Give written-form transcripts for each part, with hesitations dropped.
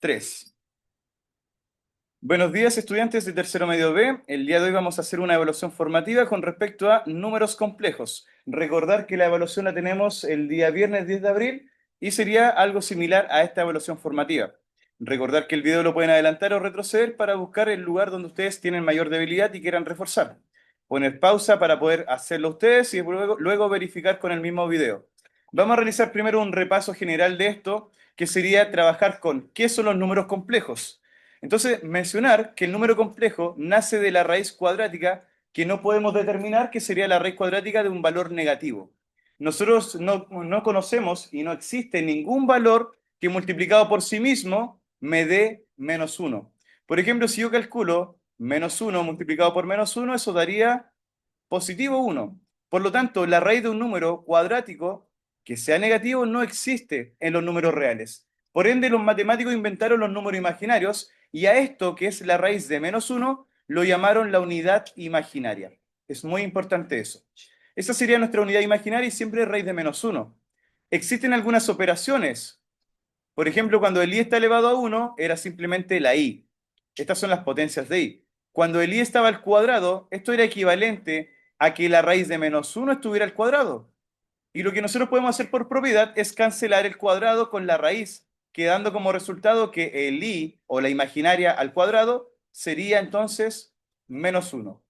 3. Buenos días, estudiantes de tercero medio B. El día de hoy vamos a hacer una evaluación formativa con respecto a números complejos. Recordar que la evaluación la tenemos el día viernes 10 de abril y sería algo similar a esta evaluación formativa. Recordar que el video lo pueden adelantar o retroceder para buscar el lugar donde ustedes tienen mayor debilidad y quieran reforzar. Poner pausa para poder hacerlo ustedes y luego verificar con el mismo video. Vamos a realizar primero un repaso general de esto, que sería trabajar con qué son los números complejos. Entonces, mencionar que el número complejo nace de la raíz cuadrática que no podemos determinar, que sería la raíz cuadrática de un valor negativo. Nosotros no conocemos y no existe ningún valor que multiplicado por sí mismo me dé menos 1. Por ejemplo, si yo calculo menos 1 multiplicado por menos 1, eso daría positivo 1. Por lo tanto, la raíz de un número cuadrático que sea negativo no existe en los números reales. Por ende, los matemáticos inventaron los números imaginarios y a esto, que es la raíz de menos 1, lo llamaron la unidad imaginaria. Es muy importante eso. Esa sería nuestra unidad imaginaria y siempre es raíz de menos 1. Existen algunas operaciones. Por ejemplo, cuando el i está elevado a 1, era simplemente la i. Estas son las potencias de i. Cuando el i estaba al cuadrado, esto era equivalente a que la raíz de menos 1 estuviera al cuadrado. Y lo que nosotros podemos hacer por propiedad es cancelar el cuadrado con la raíz, quedando como resultado que el i, o la imaginaria al cuadrado, sería entonces menos 1.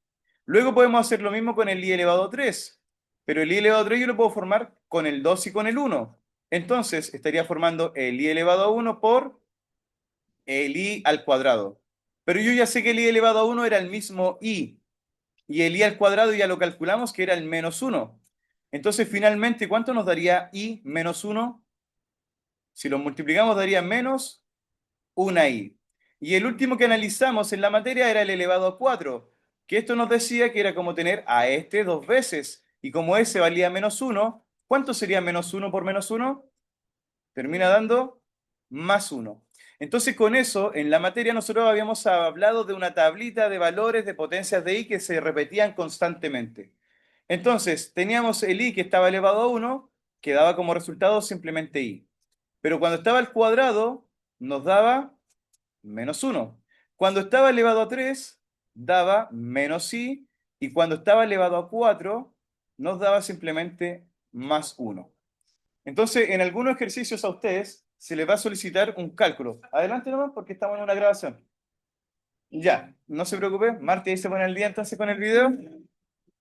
Luego podemos hacer lo mismo con el i elevado a 3, pero el i elevado a 3 yo lo puedo formar con el 2 y con el 1. Entonces estaría formando el i elevado a 1 por el i al cuadrado. Pero yo ya sé que el i elevado a 1 era el mismo i, y el i al cuadrado ya lo calculamos que era el menos 1. Entonces, finalmente, ¿cuánto nos daría i menos 1? Si lo multiplicamos, daría menos una i. Y el último que analizamos en la materia era el elevado a 4, que esto nos decía que era como tener a este dos veces. Y como ese valía menos 1, ¿cuánto sería menos 1 por menos 1? Termina dando más 1. Entonces, con eso, en la materia nosotros habíamos hablado de una tablita de valores de potencias de i que se repetían constantemente. Entonces, teníamos el i que estaba elevado a 1, que daba como resultado simplemente i. Pero cuando estaba al cuadrado, nos daba menos 1. Cuando estaba elevado a 3, daba menos i. Y cuando estaba elevado a 4, nos daba simplemente más 1. Entonces, en algunos ejercicios a ustedes se les va a solicitar un cálculo. Adelante nomás, porque estamos en una grabación. Ya, no se preocupe. Marti ahí se pone al día entonces con el video.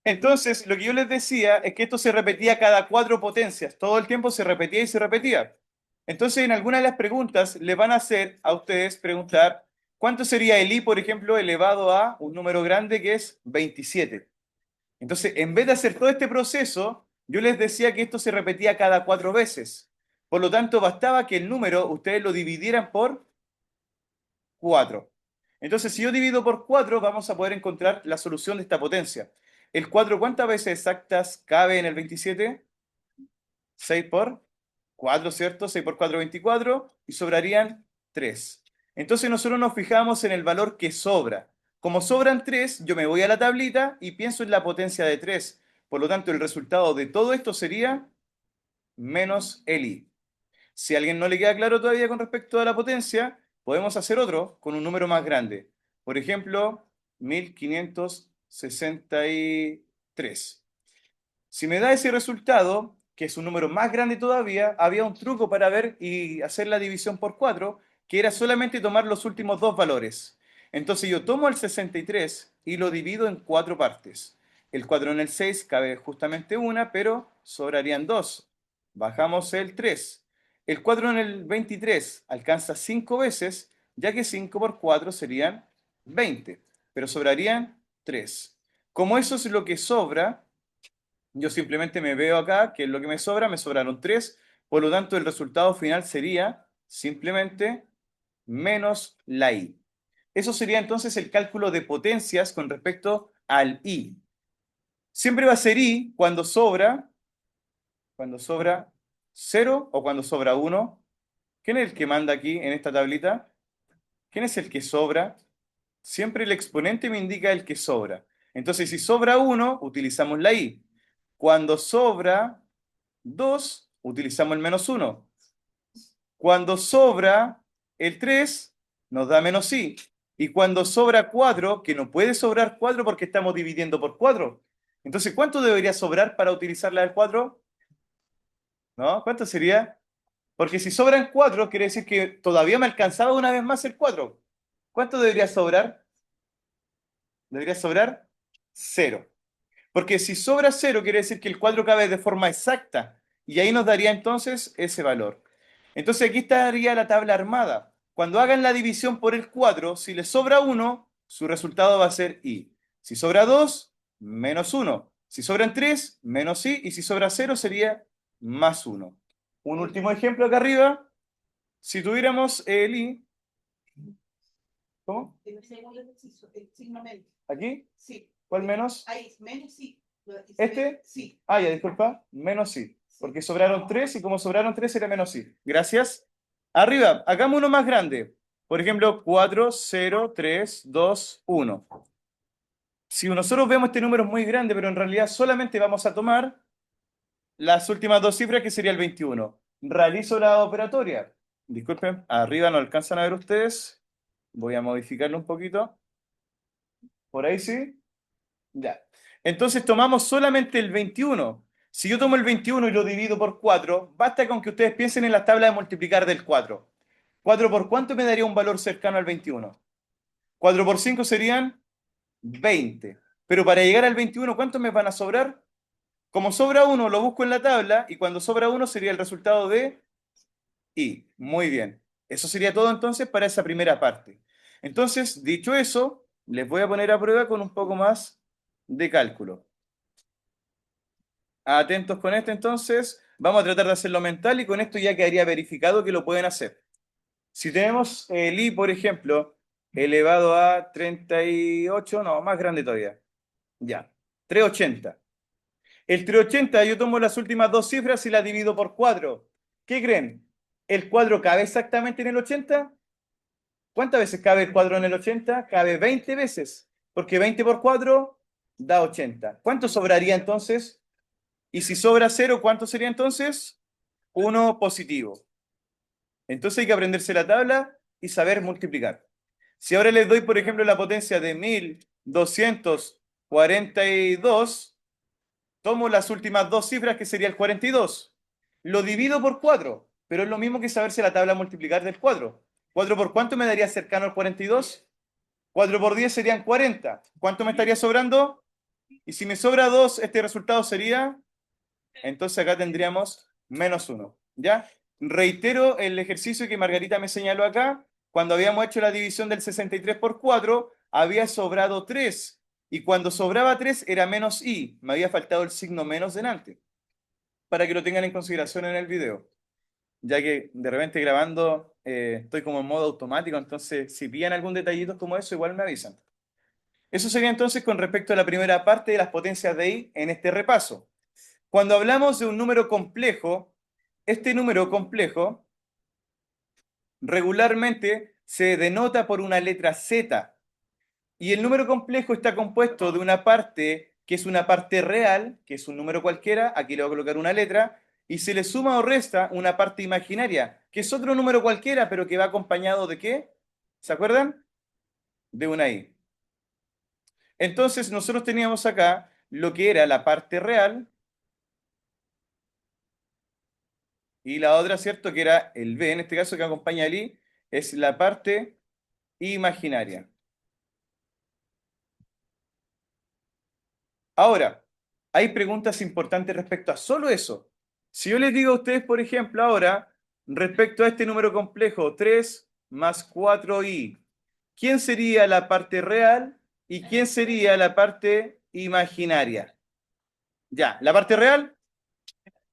Entonces, lo que yo les decía es que esto se repetía cada cuatro potencias. Todo el tiempo se repetía y se repetía. Entonces, en algunas de las preguntas les van a hacer a ustedes preguntar cuánto sería el i, por ejemplo, elevado a un número grande que es 27. Entonces, en vez de hacer todo este proceso, yo les decía que esto se repetía cada cuatro veces. Por lo tanto, bastaba que el número ustedes lo dividieran por 4. Entonces, si yo divido por 4, vamos a poder encontrar la solución de esta potencia. ¿El 4 cuántas veces exactas cabe en el 27? 6 por 4, ¿cierto? 6 por 4, 24, y sobrarían 3. Entonces nosotros nos fijamos en el valor que sobra. Como sobran 3, yo me voy a la tablita y pienso en la potencia de 3. Por lo tanto, el resultado de todo esto sería menos el i. Si a alguien no le queda claro todavía con respecto a la potencia, podemos hacer otro con un número más grande. Por ejemplo, 1563. Si me da ese resultado, que es un número más grande todavía, había un truco para ver y hacer la división por 4, que era solamente tomar los últimos dos valores. Entonces yo tomo el 63 y lo divido en cuatro partes. El 4 en el 6 cabe justamente una, pero sobrarían dos. Bajamos el 3. El 4 en el 23 alcanza 5 veces, ya que 5 por 4 serían 20, pero sobrarían 3. Como eso es lo que sobra, yo simplemente me veo acá, que es lo que me sobra, me sobraron 3, por lo tanto el resultado final sería simplemente menos la i. Eso sería entonces el cálculo de potencias con respecto al i. Siempre va a ser i cuando sobra 0 o cuando sobra 1. ¿Quién es el que manda aquí en esta tablita? ¿Quién es el que sobra? Siempre el exponente me indica el que sobra. Entonces, si sobra 1, utilizamos la i. Cuando sobra 2, utilizamos el menos 1. Cuando sobra el 3 nos da menos i. Y cuando sobra 4, que no puede sobrar 4 porque estamos dividiendo por 4. Entonces, ¿cuánto debería sobrar para utilizar la del 4? ¿No? ¿Cuánto sería? Porque si sobran 4, quiere decir que todavía me alcanzaba una vez más el 4. ¿Cuánto debería sobrar? Debería sobrar 0. Porque si sobra 0, quiere decir que el cuadro cabe de forma exacta. Y ahí nos daría entonces ese valor. Entonces aquí estaría la tabla armada. Cuando hagan la división por el 4, si le sobra 1, su resultado va a ser i. Si sobra 2, menos 1. Si sobran 3, menos i. Y si sobra 0, sería más 1. Un último ejemplo acá arriba. Si tuviéramos el i, ¿cómo? El segundo ejercicio, el signo menos. ¿Aquí? Sí. ¿Cuál menos? Ahí, menos sí. ¿Este? Sí. Ah, ya, disculpa. Menos i. Porque sobraron 3 y como sobraron 3 era menos i. Gracias. Arriba, hagamos uno más grande. Por ejemplo, 4, 0, 3, 2, 1. Si nosotros vemos este número es muy grande, pero en realidad solamente vamos a tomar las últimas dos cifras, que sería el 21. Realizo la operatoria. Disculpen, arriba no alcanzan a ver ustedes. Voy a modificarlo un poquito. Por ahí sí. Ya. Entonces tomamos solamente el 21. Si yo tomo el 21 y lo divido por 4, basta con que ustedes piensen en la tabla de multiplicar del 4. ¿4 por cuánto me daría un valor cercano al 21? 4 por 5 serían 20. Pero para llegar al 21, ¿cuántos me van a sobrar? Como sobra uno, lo busco en la tabla y cuando sobra uno sería el resultado de i. Muy bien. Eso sería todo entonces para esa primera parte. Entonces, dicho eso, les voy a poner a prueba con un poco más de cálculo. Atentos con esto entonces. Vamos a tratar de hacerlo mental y con esto ya quedaría verificado que lo pueden hacer. Si tenemos el i, por ejemplo, elevado a 38, no, más grande todavía. Ya, 380. El 380 yo tomo las últimas dos cifras y las divido por 4. ¿Qué creen? ¿El cuadro cabe exactamente en el 80? ¿Cuántas veces cabe el cuadro en el 80? Cabe 20 veces, porque 20 por 4 da 80. ¿Cuánto sobraría entonces? Y si sobra 0, ¿cuánto sería entonces? 1 positivo. Entonces hay que aprenderse la tabla y saber multiplicar. Si ahora les doy, por ejemplo, la potencia de 1242, tomo las últimas dos cifras, que sería el 42. Lo divido por 4, pero es lo mismo que saberse la tabla multiplicar del 4. ¿4 por cuánto me daría cercano al 42? 4 por 10 serían 40. ¿Cuánto me estaría sobrando? Y si me sobra 2, este resultado sería... Entonces acá tendríamos menos 1. ¿Ya? Reitero el ejercicio que Margarita me señaló acá. Cuando habíamos hecho la división del 63 por 4, había sobrado 3. Y cuando sobraba 3 era menos i. Me había faltado el signo menos delante. Para que lo tengan en consideración en el video. Ya que de repente grabando estoy como en modo automático, entonces si pillan algún detallito como eso, igual me avisan. Eso sería entonces con respecto a la primera parte de las potencias de i en este repaso. Cuando hablamos de un número complejo, este número complejo regularmente se denota por una letra Z. Y el número complejo está compuesto de una parte que es una parte real, que es un número cualquiera, aquí le voy a colocar una letra, y se le suma o resta una parte imaginaria, que es otro número cualquiera, pero que va acompañado de ¿qué? ¿Se acuerdan? De una i. Entonces nosotros teníamos acá lo que era la parte real, y la otra, ¿cierto? Que era el B, en este caso que acompaña al I, es la parte imaginaria. Ahora, hay preguntas importantes respecto a solo eso. Si yo les digo a ustedes, por ejemplo, ahora, respecto a este número complejo, 3 más 4i, ¿quién sería la parte real y quién sería la parte imaginaria? Ya, la parte real,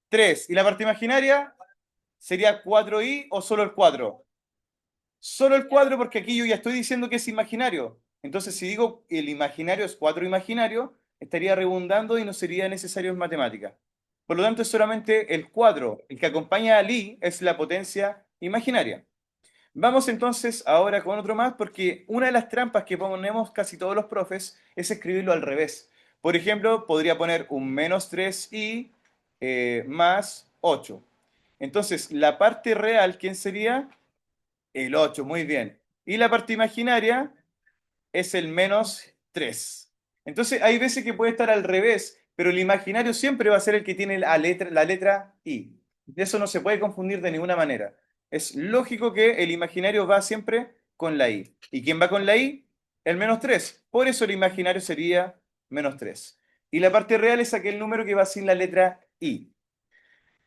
3, y la parte imaginaria sería 4i o solo el 4. Solo el cuadro, porque aquí yo ya estoy diciendo que es imaginario. Entonces, si digo el imaginario es 4 imaginario, estaría redundando y no sería necesario en matemática. Por lo tanto, es solamente el cuadro. El que acompaña al i es la potencia imaginaria. Vamos entonces ahora con otro más, porque una de las trampas que ponemos casi todos los profes es escribirlo al revés. Por ejemplo, podría poner un menos 3i más 8. Entonces, la parte real, ¿quién sería? El 8, muy bien. Y la parte imaginaria es el -3. Entonces, hay veces que puede estar al revés, pero el imaginario siempre va a ser el que tiene la letra I. Eso no se puede confundir de ninguna manera. Es lógico que el imaginario va siempre con la I. ¿Y quién va con la I? El -3. Por eso el imaginario sería -3. Y la parte real es aquel número que va sin la letra I.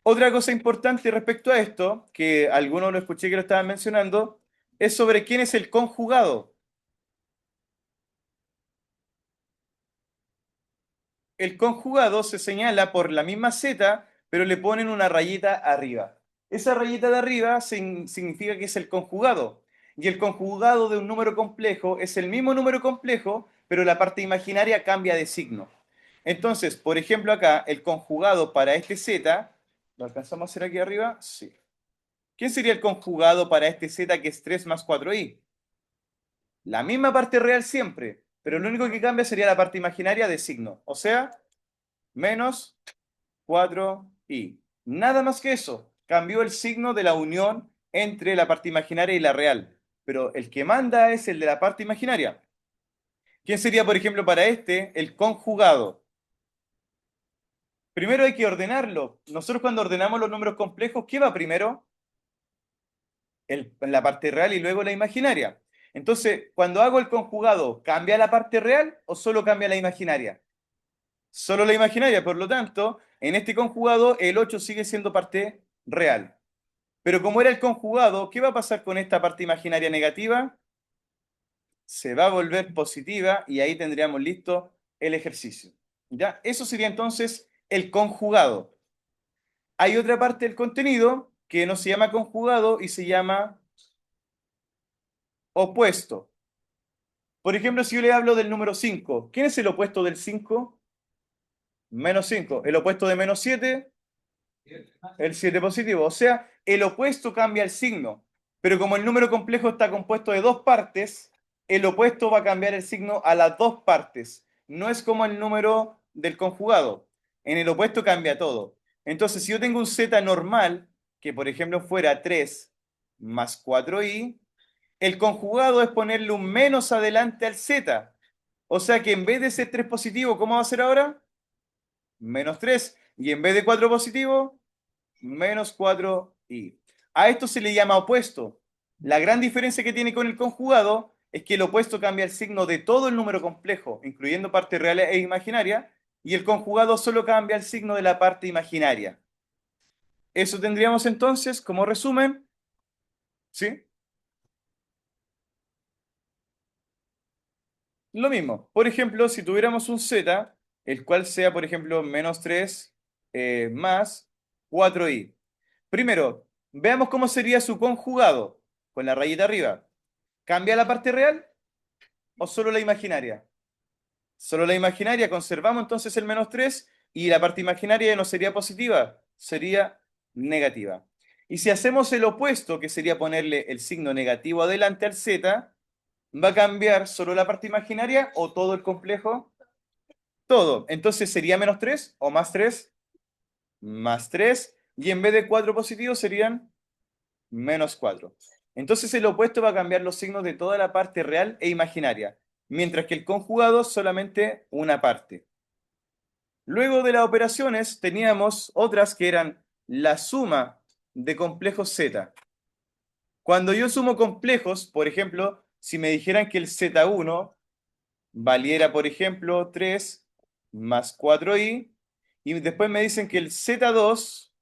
Otra cosa importante respecto a esto, que algunos lo escuché que lo estaban mencionando, es sobre quién es el conjugado. El conjugado se señala por la misma Z, pero le ponen una rayita arriba. Esa rayita de arriba significa que es el conjugado. Y el conjugado de un número complejo es el mismo número complejo, pero la parte imaginaria cambia de signo. Entonces, por ejemplo, acá, el conjugado para este Z, ¿lo alcanzamos a hacer aquí arriba? Sí. ¿Quién sería el conjugado para este Z que es 3 más 4i? La misma parte real siempre, pero lo único que cambia sería la parte imaginaria de signo. O sea, menos 4i. Nada más que eso. Cambió el signo de la unión entre la parte imaginaria y la real. Pero el que manda es el de la parte imaginaria. ¿Quién sería, por ejemplo, para este el conjugado? Primero hay que ordenarlo. Nosotros cuando ordenamos los números complejos, ¿qué va primero? La parte real y luego la imaginaria. Entonces, cuando hago el conjugado, ¿cambia la parte real o solo cambia la imaginaria? Solo la imaginaria, por lo tanto, en este conjugado el 8 sigue siendo parte real. Pero como era el conjugado, ¿qué va a pasar con esta parte imaginaria negativa? Se va a volver positiva y ahí tendríamos listo el ejercicio. ¿Ya? Eso sería entonces el conjugado. Hay otra parte del contenido que no se llama conjugado y se llama opuesto. Por ejemplo, si yo le hablo del número 5, ¿quién es el opuesto del 5? -5. El opuesto de -7, el 7 positivo. O sea, el opuesto cambia el signo. Pero como el número complejo está compuesto de dos partes, el opuesto va a cambiar el signo a las dos partes. No es como el número del conjugado. En el opuesto cambia todo. Entonces, si yo tengo un z normal, que por ejemplo fuera 3 más 4i, el conjugado es ponerle un menos adelante al z. O sea que en vez de ser 3 positivo, ¿cómo va a ser ahora? -3. Y en vez de 4 positivo, -4i. A esto se le llama opuesto. La gran diferencia que tiene con el conjugado es que el opuesto cambia el signo de todo el número complejo, incluyendo partes reales e imaginarias, y el conjugado solo cambia el signo de la parte imaginaria. Eso tendríamos entonces como resumen, ¿sí? Lo mismo. Por ejemplo, si tuviéramos un z, el cual sea, por ejemplo, -3 más 4i. Primero, veamos cómo sería su conjugado con la rayita arriba. ¿Cambia la parte real o solo la imaginaria? Solo la imaginaria, conservamos entonces el -3 y la parte imaginaria ya no sería positiva, sería negativa. Y si hacemos el opuesto, que sería ponerle el signo negativo adelante al z, ¿va a cambiar solo la parte imaginaria o todo el complejo? Todo. Entonces sería -3 o +3, +3, y en vez de 4 positivos serían -4. Entonces el opuesto va a cambiar los signos de toda la parte real e imaginaria, mientras que el conjugado solamente una parte. Luego de las operaciones teníamos otras que eran la suma de complejos z. Cuando yo sumo complejos, por ejemplo, si me dijeran que el z1 valiera, por ejemplo, 3 más 4i, y después me dicen que el z2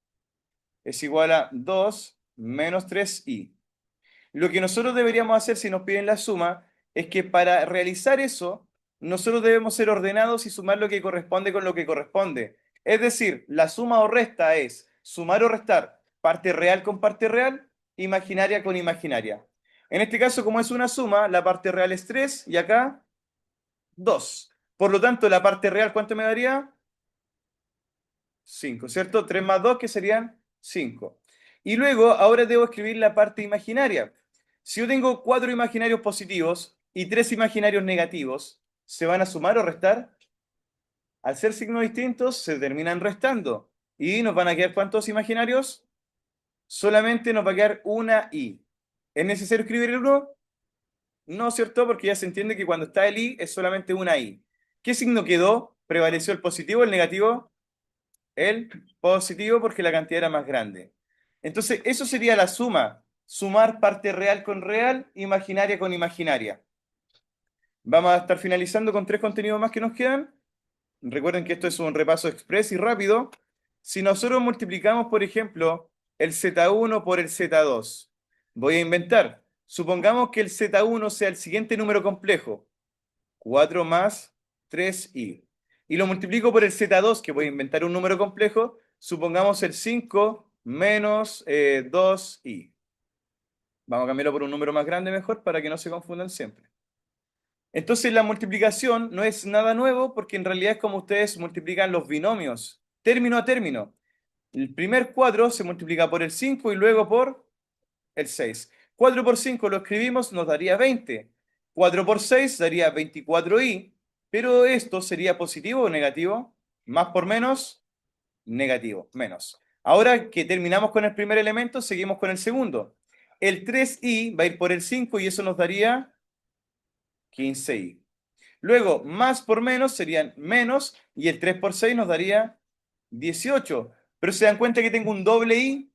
es igual a 2 menos 3i. Lo que nosotros deberíamos hacer si nos piden la suma es que para realizar eso, nosotros debemos ser ordenados y sumar lo que corresponde con lo que corresponde. Es decir, la suma o resta es sumar o restar parte real con parte real, imaginaria con imaginaria. En este caso, como es una suma, la parte real es 3 y acá 2. Por lo tanto, la parte real, ¿cuánto me daría? 5, ¿cierto? 3 más 2, que serían 5. Y luego, ahora debo escribir la parte imaginaria. Si yo tengo 4 imaginarios positivos y 3 imaginarios negativos, ¿se van a sumar o restar? Al ser signos distintos, se terminan restando. ¿Y nos van a quedar cuántos imaginarios? Solamente nos va a quedar una i. ¿Es necesario escribir el 1? No, ¿cierto? Porque ya se entiende que cuando está el i es solamente una i. ¿Qué signo quedó? ¿Prevaleció el positivo o el negativo? El positivo porque la cantidad era más grande. Entonces, eso sería la suma. Sumar parte real con real, imaginaria con imaginaria. Vamos a estar finalizando con 3 contenidos más que nos quedan. Recuerden que esto es un repaso express y rápido. Si nosotros multiplicamos, por ejemplo, el Z1 por el Z2, voy a inventar. Supongamos que el Z1 sea el siguiente número complejo, 4 más 3i. Y lo multiplico por el Z2, que voy a inventar un número complejo, supongamos el 5 menos 2i. Vamos a cambiarlo por un número más grande mejor para que no se confundan siempre. Entonces la multiplicación no es nada nuevo porque en realidad es como ustedes multiplican los binomios, término a término. El primer 4 se multiplica por el 5 y luego por el 6. 4 por 5 lo escribimos, nos daría 20. 4 por 6 daría 24i, pero esto sería positivo o negativo. Más por menos, negativo, menos. Ahora que terminamos con el primer elemento, seguimos con el segundo. El 3i va a ir por el 5 y eso nos daría 15i. Luego, más por menos serían menos y el 3 por 6 nos daría 18. Pero se dan cuenta que tengo un doble i.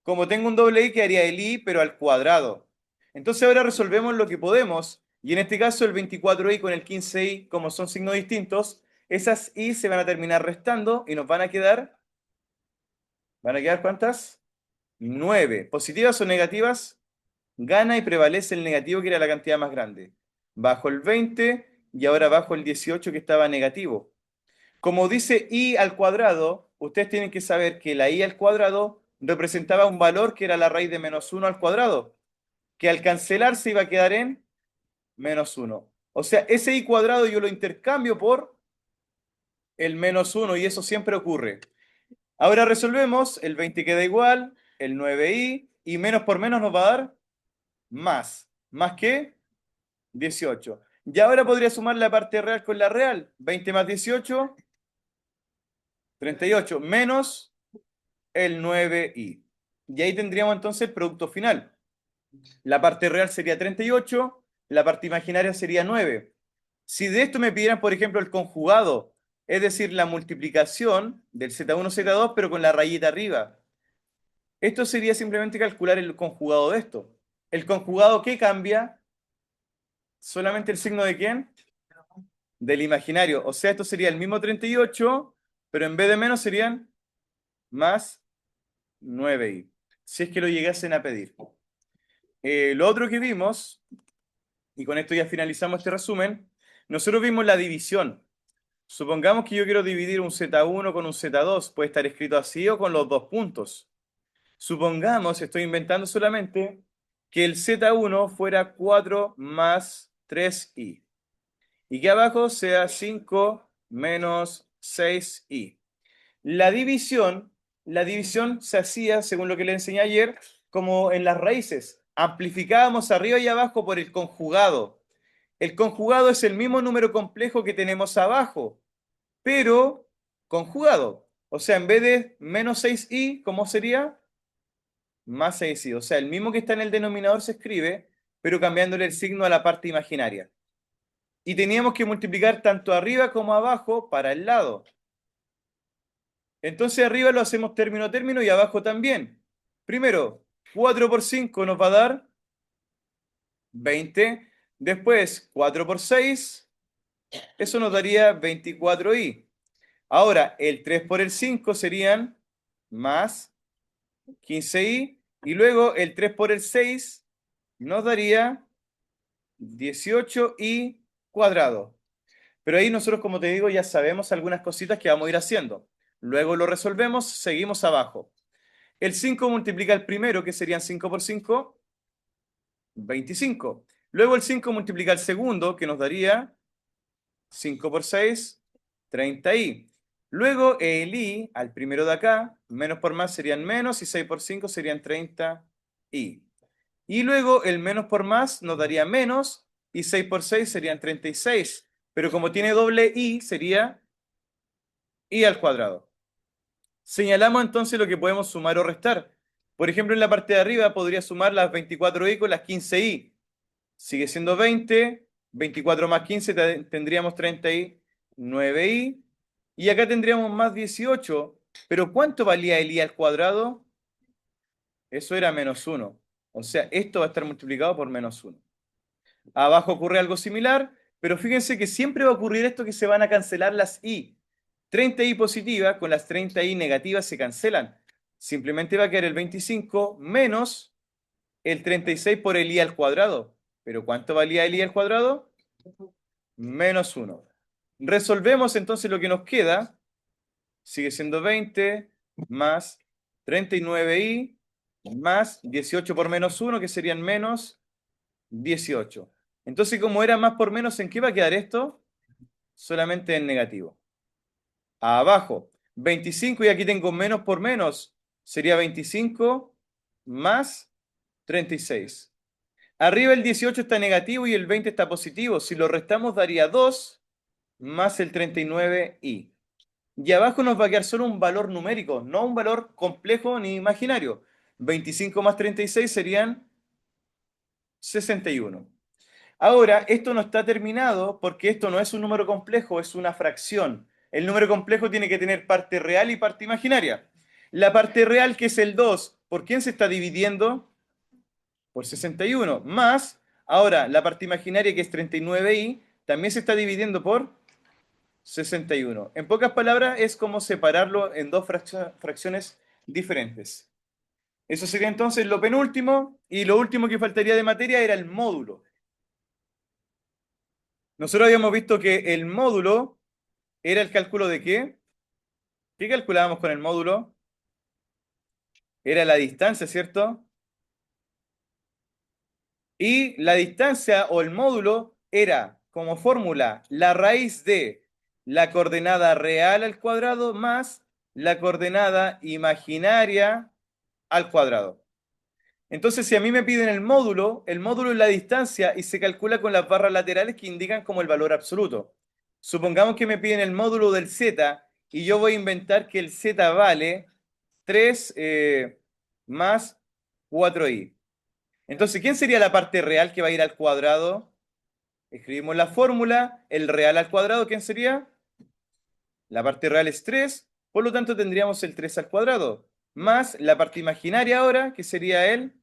Como tengo un doble i, quedaría el i, pero al cuadrado. Entonces ahora resolvemos lo que podemos. Y en este caso el 24i con el 15i, como son signos distintos, esas i se van a terminar restando y nos ¿van a quedar cuántas? 9. ¿Positivas o negativas? Gana y prevalece el negativo que era la cantidad más grande. Bajo el 20 y ahora bajo el 18 que estaba negativo. Como dice i al cuadrado, ustedes tienen que saber que la i al cuadrado representaba un valor que era la raíz de menos 1 al cuadrado, que al cancelarse iba a quedar en menos 1. O sea, ese i cuadrado yo lo intercambio por el menos 1 y eso siempre ocurre. Ahora resolvemos, el 20 queda igual, el 9i y menos por menos nos va a dar más. ¿Más qué? 18. Y ahora podría sumar la parte real con la real. 20 más 18, 38, menos el 9i. Y ahí tendríamos entonces el producto final. La parte real sería 38, la parte imaginaria sería 9. Si de esto me pidieran, por ejemplo, el conjugado, es decir, la multiplicación del Z1, Z2, pero con la rayita arriba, esto sería simplemente calcular el conjugado de esto. ¿El conjugado qué cambia? ¿Solamente el signo de quién? Del imaginario. O sea, esto sería el mismo 38, pero en vez de menos serían más 9i. Si es que lo llegasen a pedir. Lo otro que vimos, y con esto ya finalizamos este resumen, nosotros vimos la división. Supongamos que yo quiero dividir un Z1 con un Z2, puede estar escrito así o con los dos puntos. Supongamos, estoy inventando solamente, que el Z1 fuera 4 más 3i y que abajo sea 5 menos 6i. La división se hacía, según lo que le enseñé ayer, como en las raíces. Amplificábamos arriba y abajo por el conjugado. El conjugado es el mismo número complejo que tenemos abajo, pero conjugado. O sea, en vez de menos 6i, ¿cómo sería? Más 6i. O sea, el mismo que está en el denominador se escribe, pero cambiándole el signo a la parte imaginaria. Y teníamos que multiplicar tanto arriba como abajo para el lado. Entonces arriba lo hacemos término a término y abajo también. Primero, 4 por 5 nos va a dar 20. Después, 4 por 6, eso nos daría 24i. Ahora, el 3 por el 5 serían más 15i. Y luego el 3 por el 6 nos daría 18i cuadrado. Pero ahí nosotros, como te digo, ya sabemos algunas cositas que vamos a ir haciendo. Luego lo resolvemos, seguimos abajo. El 5 multiplica el primero, que serían 5 por 5, 25. Luego el 5 multiplica el segundo, que nos daría 5 por 6, 30i. Luego el i, al primero de acá, menos por más serían menos, y 6 por 5 serían 30i. Y luego el menos por más nos daría menos, y 6 por 6 serían 36. Pero como tiene doble i, sería i al cuadrado. Señalamos entonces lo que podemos sumar o restar. Por ejemplo, en la parte de arriba podría sumar las 24i con las 15i. Sigue siendo 20, 24 más 15 tendríamos 30i, 9i. Y acá tendríamos más 18. Pero ¿cuánto valía el i al cuadrado? Eso era menos 1. O sea, esto va a estar multiplicado por menos 1. Abajo ocurre algo similar, pero fíjense que siempre va a ocurrir esto que se van a cancelar las i. 30i positivas con las 30i negativas se cancelan. Simplemente va a quedar el 25 menos el 36 por el i al cuadrado. ¿Pero cuánto valía el i al cuadrado? Menos 1. Resolvemos entonces lo que nos queda. Sigue siendo 20 más 39i más 18 por menos 1, que serían menos 18. Entonces, como era más por menos, ¿en qué va a quedar esto? Solamente en negativo. Abajo, 25 y aquí tengo menos por menos. Sería 25 más 36. Arriba el 18 está negativo y el 20 está positivo. Si lo restamos daría 2 más el 39i. Y abajo nos va a quedar solo un valor numérico, no un valor complejo ni imaginario. 25 más 36 serían 61. Ahora, esto no está terminado porque esto no es un número complejo, es una fracción. El número complejo tiene que tener parte real y parte imaginaria. La parte real, que es el 2, ¿por quién se está dividiendo? Por 61. Más, ahora, la parte imaginaria, que es 39i, también se está dividiendo por 61. En pocas palabras, es como separarlo en dos fracciones diferentes. Eso sería entonces lo penúltimo, y lo último que faltaría de materia era el módulo. Nosotros habíamos visto que el módulo era el cálculo de ¿qué? ¿Qué calculábamos con el módulo? Era la distancia, ¿cierto? Y la distancia o el módulo era, como fórmula, la raíz de la coordenada real al cuadrado más la coordenada imaginaria al cuadrado. Entonces, si a mí me piden el módulo es la distancia y se calcula con las barras laterales que indican como el valor absoluto. Supongamos que me piden el módulo del z y yo voy a inventar que el z vale 3 más 4i. Entonces, ¿quién sería la parte real que va a ir al cuadrado? Escribimos la fórmula, el real al cuadrado, ¿quién sería? La parte real es 3, por lo tanto tendríamos el 3 al cuadrado, más la parte imaginaria ahora, que sería el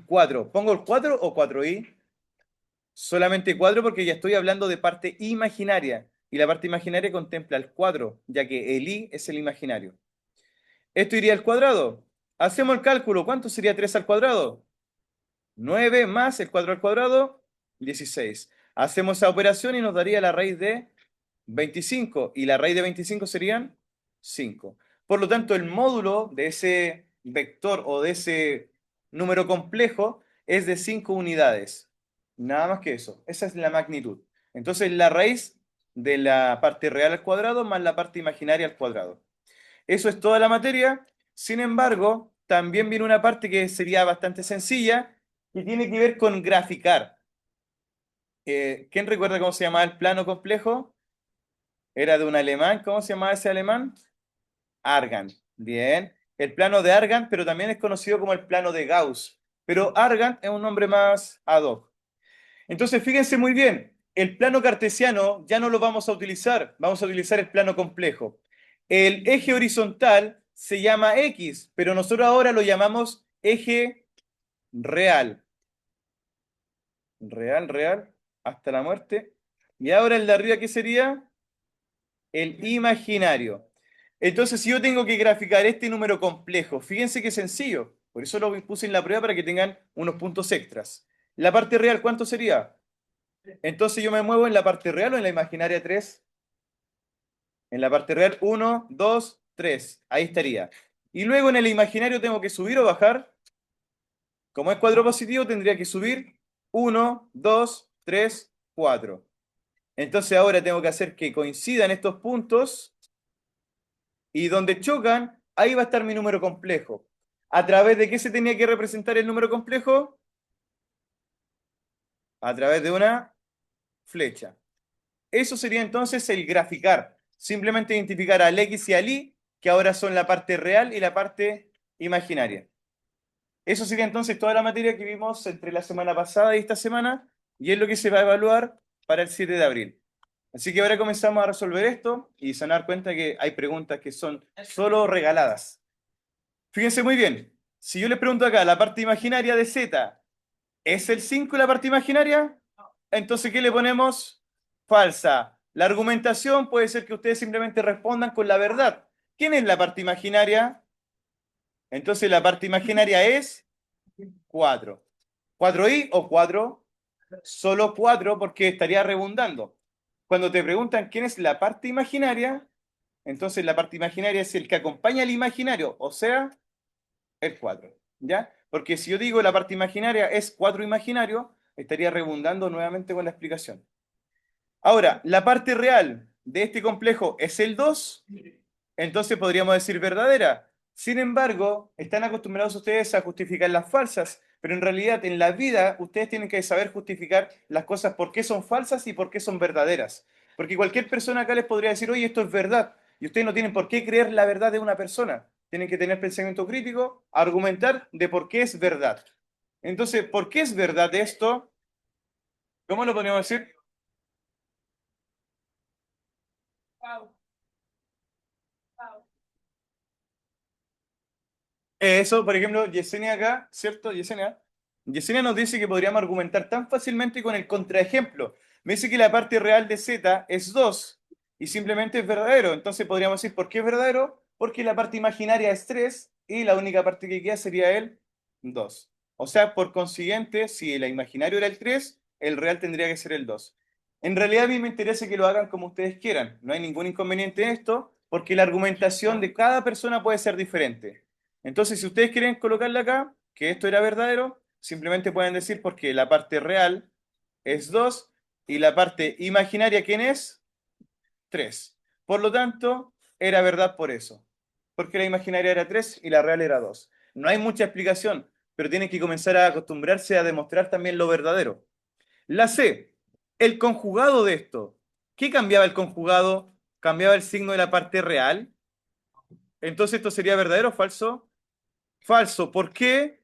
4. ¿Pongo el 4 o 4i? Solamente 4 porque ya estoy hablando de parte imaginaria, y la parte imaginaria contempla el 4, ya que el i es el imaginario. Esto iría al cuadrado. Hacemos el cálculo, ¿cuánto sería 3 al cuadrado? 9 más el 4 al cuadrado, 16. Hacemos esa operación y nos daría la raíz de 25. Y la raíz de 25 serían 5. Por lo tanto, el módulo de ese vector o de ese número complejo es de 5 unidades. Nada más que eso. Esa es la magnitud. Entonces, la raíz de la parte real al cuadrado más la parte imaginaria al cuadrado. Eso es toda la materia. Sin embargo, también viene una parte que sería bastante sencilla, que tiene que ver con graficar. ¿Quién recuerda cómo se llamaba el plano complejo? Era de un alemán. ¿Cómo se llamaba ese alemán? Argand. Bien. El plano de Argand, pero también es conocido como el plano de Gauss. Pero Argand es un nombre más ad hoc. Entonces, fíjense muy bien, el plano cartesiano ya no lo vamos a utilizar el plano complejo. El eje horizontal se llama X, pero nosotros ahora lo llamamos eje real. Real, real, hasta la muerte. Y ahora el de arriba, ¿qué sería? El imaginario. Entonces, si yo tengo que graficar este número complejo, fíjense qué sencillo. Por eso lo puse en la prueba para que tengan unos puntos extras. La parte real, ¿cuánto sería? Entonces yo me muevo en la parte real o en la imaginaria 3. En la parte real 1, 2, 3. Ahí estaría. Y luego en el imaginario tengo que subir o bajar. Como es cuadro positivo, tendría que subir 1, 2, 3, 4. Entonces ahora tengo que hacer que coincidan estos puntos y donde chocan, ahí va a estar mi número complejo. ¿A través de qué se tenía que representar el número complejo? A través de una flecha. Eso sería entonces el graficar. Simplemente identificar al X y al Y, que ahora son la parte real y la parte imaginaria. Eso sería entonces toda la materia que vimos entre la semana pasada y esta semana, y es lo que se va a evaluar para el 7 de abril. Así que ahora comenzamos a resolver esto y se van a dar cuenta que hay preguntas que son solo regaladas. Fíjense muy bien, si yo les pregunto acá, la parte imaginaria de Z, ¿es el 5 la parte imaginaria? Entonces, ¿qué le ponemos? Falsa. La argumentación puede ser que ustedes simplemente respondan con la verdad. ¿Quién es la parte imaginaria? Entonces, la parte imaginaria es 4. ¿4i o 4? Solo 4 porque estaría redundando. Cuando te preguntan quién es la parte imaginaria, entonces la parte imaginaria es el que acompaña al imaginario, o sea, el 4. ¿Ya? Porque si yo digo la parte imaginaria es 4 imaginario, estaría redundando nuevamente con la explicación. Ahora, la parte real de este complejo es el 2, entonces podríamos decir verdadera. Sin embargo, están acostumbrados ustedes a justificar las falsas, pero en realidad en la vida ustedes tienen que saber justificar las cosas por qué son falsas y por qué son verdaderas. Porque cualquier persona acá les podría decir, oye, esto es verdad, y ustedes no tienen por qué creer la verdad de una persona. Tienen que tener pensamiento crítico, argumentar de por qué es verdad. Entonces, ¿por qué es verdad esto? ¿Cómo lo podríamos decir? Eso, por ejemplo, Yesenia acá, ¿cierto? Yesenia. Yesenia nos dice que podríamos argumentar tan fácilmente con el contraejemplo. Me dice que la parte real de Z es 2 y simplemente es verdadero. Entonces podríamos decir, ¿por qué es verdadero? Porque la parte imaginaria es 3 y la única parte que queda sería el 2. O sea, por consiguiente, si el imaginario era el 3, el real tendría que ser el 2. En realidad a mí me interesa que lo hagan como ustedes quieran. No hay ningún inconveniente en esto, porque la argumentación de cada persona puede ser diferente. Entonces, si ustedes quieren colocarle acá que esto era verdadero, simplemente pueden decir porque la parte real es 2 y la parte imaginaria, ¿quién es? 3. Por lo tanto, era verdad por eso. Porque la imaginaria era 3 y la real era 2. No hay mucha explicación, pero tienen que comenzar a acostumbrarse a demostrar también lo verdadero. La C, el conjugado de esto. ¿Qué cambiaba el conjugado? Cambiaba el signo de la parte real. Entonces, ¿esto sería verdadero o falso? Falso. ¿Por qué?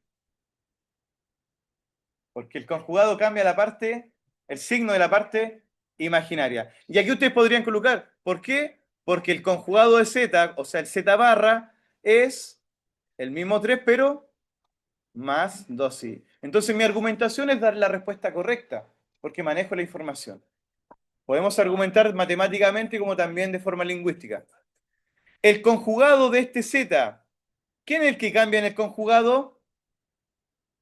Porque el conjugado cambia la parte, el signo de la parte imaginaria. Y aquí ustedes podrían colocar, ¿por qué? Porque el conjugado de z, o sea, el z barra, es el mismo 3 pero más 2i. Entonces mi argumentación es dar la respuesta correcta, porque manejo la información. Podemos argumentar matemáticamente como también de forma lingüística. El conjugado de este z, ¿quién es el que cambia en el conjugado?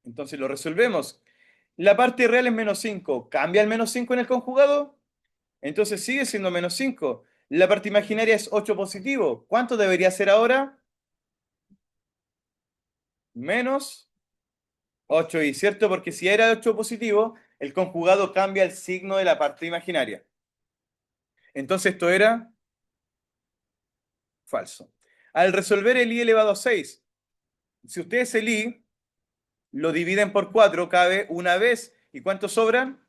Entonces lo resolvemos. La parte real es menos 5. ¿Cambia el menos 5 en el conjugado? Entonces sigue siendo menos 5. La parte imaginaria es 8 positivo. ¿Cuánto debería ser ahora? Menos 8i, ¿cierto? Porque si era 8 positivo, el conjugado cambia el signo de la parte imaginaria. Entonces esto era falso. Al resolver el i elevado a 6, si ustedes el i lo dividen por 4, cabe una vez. ¿Y cuántos sobran?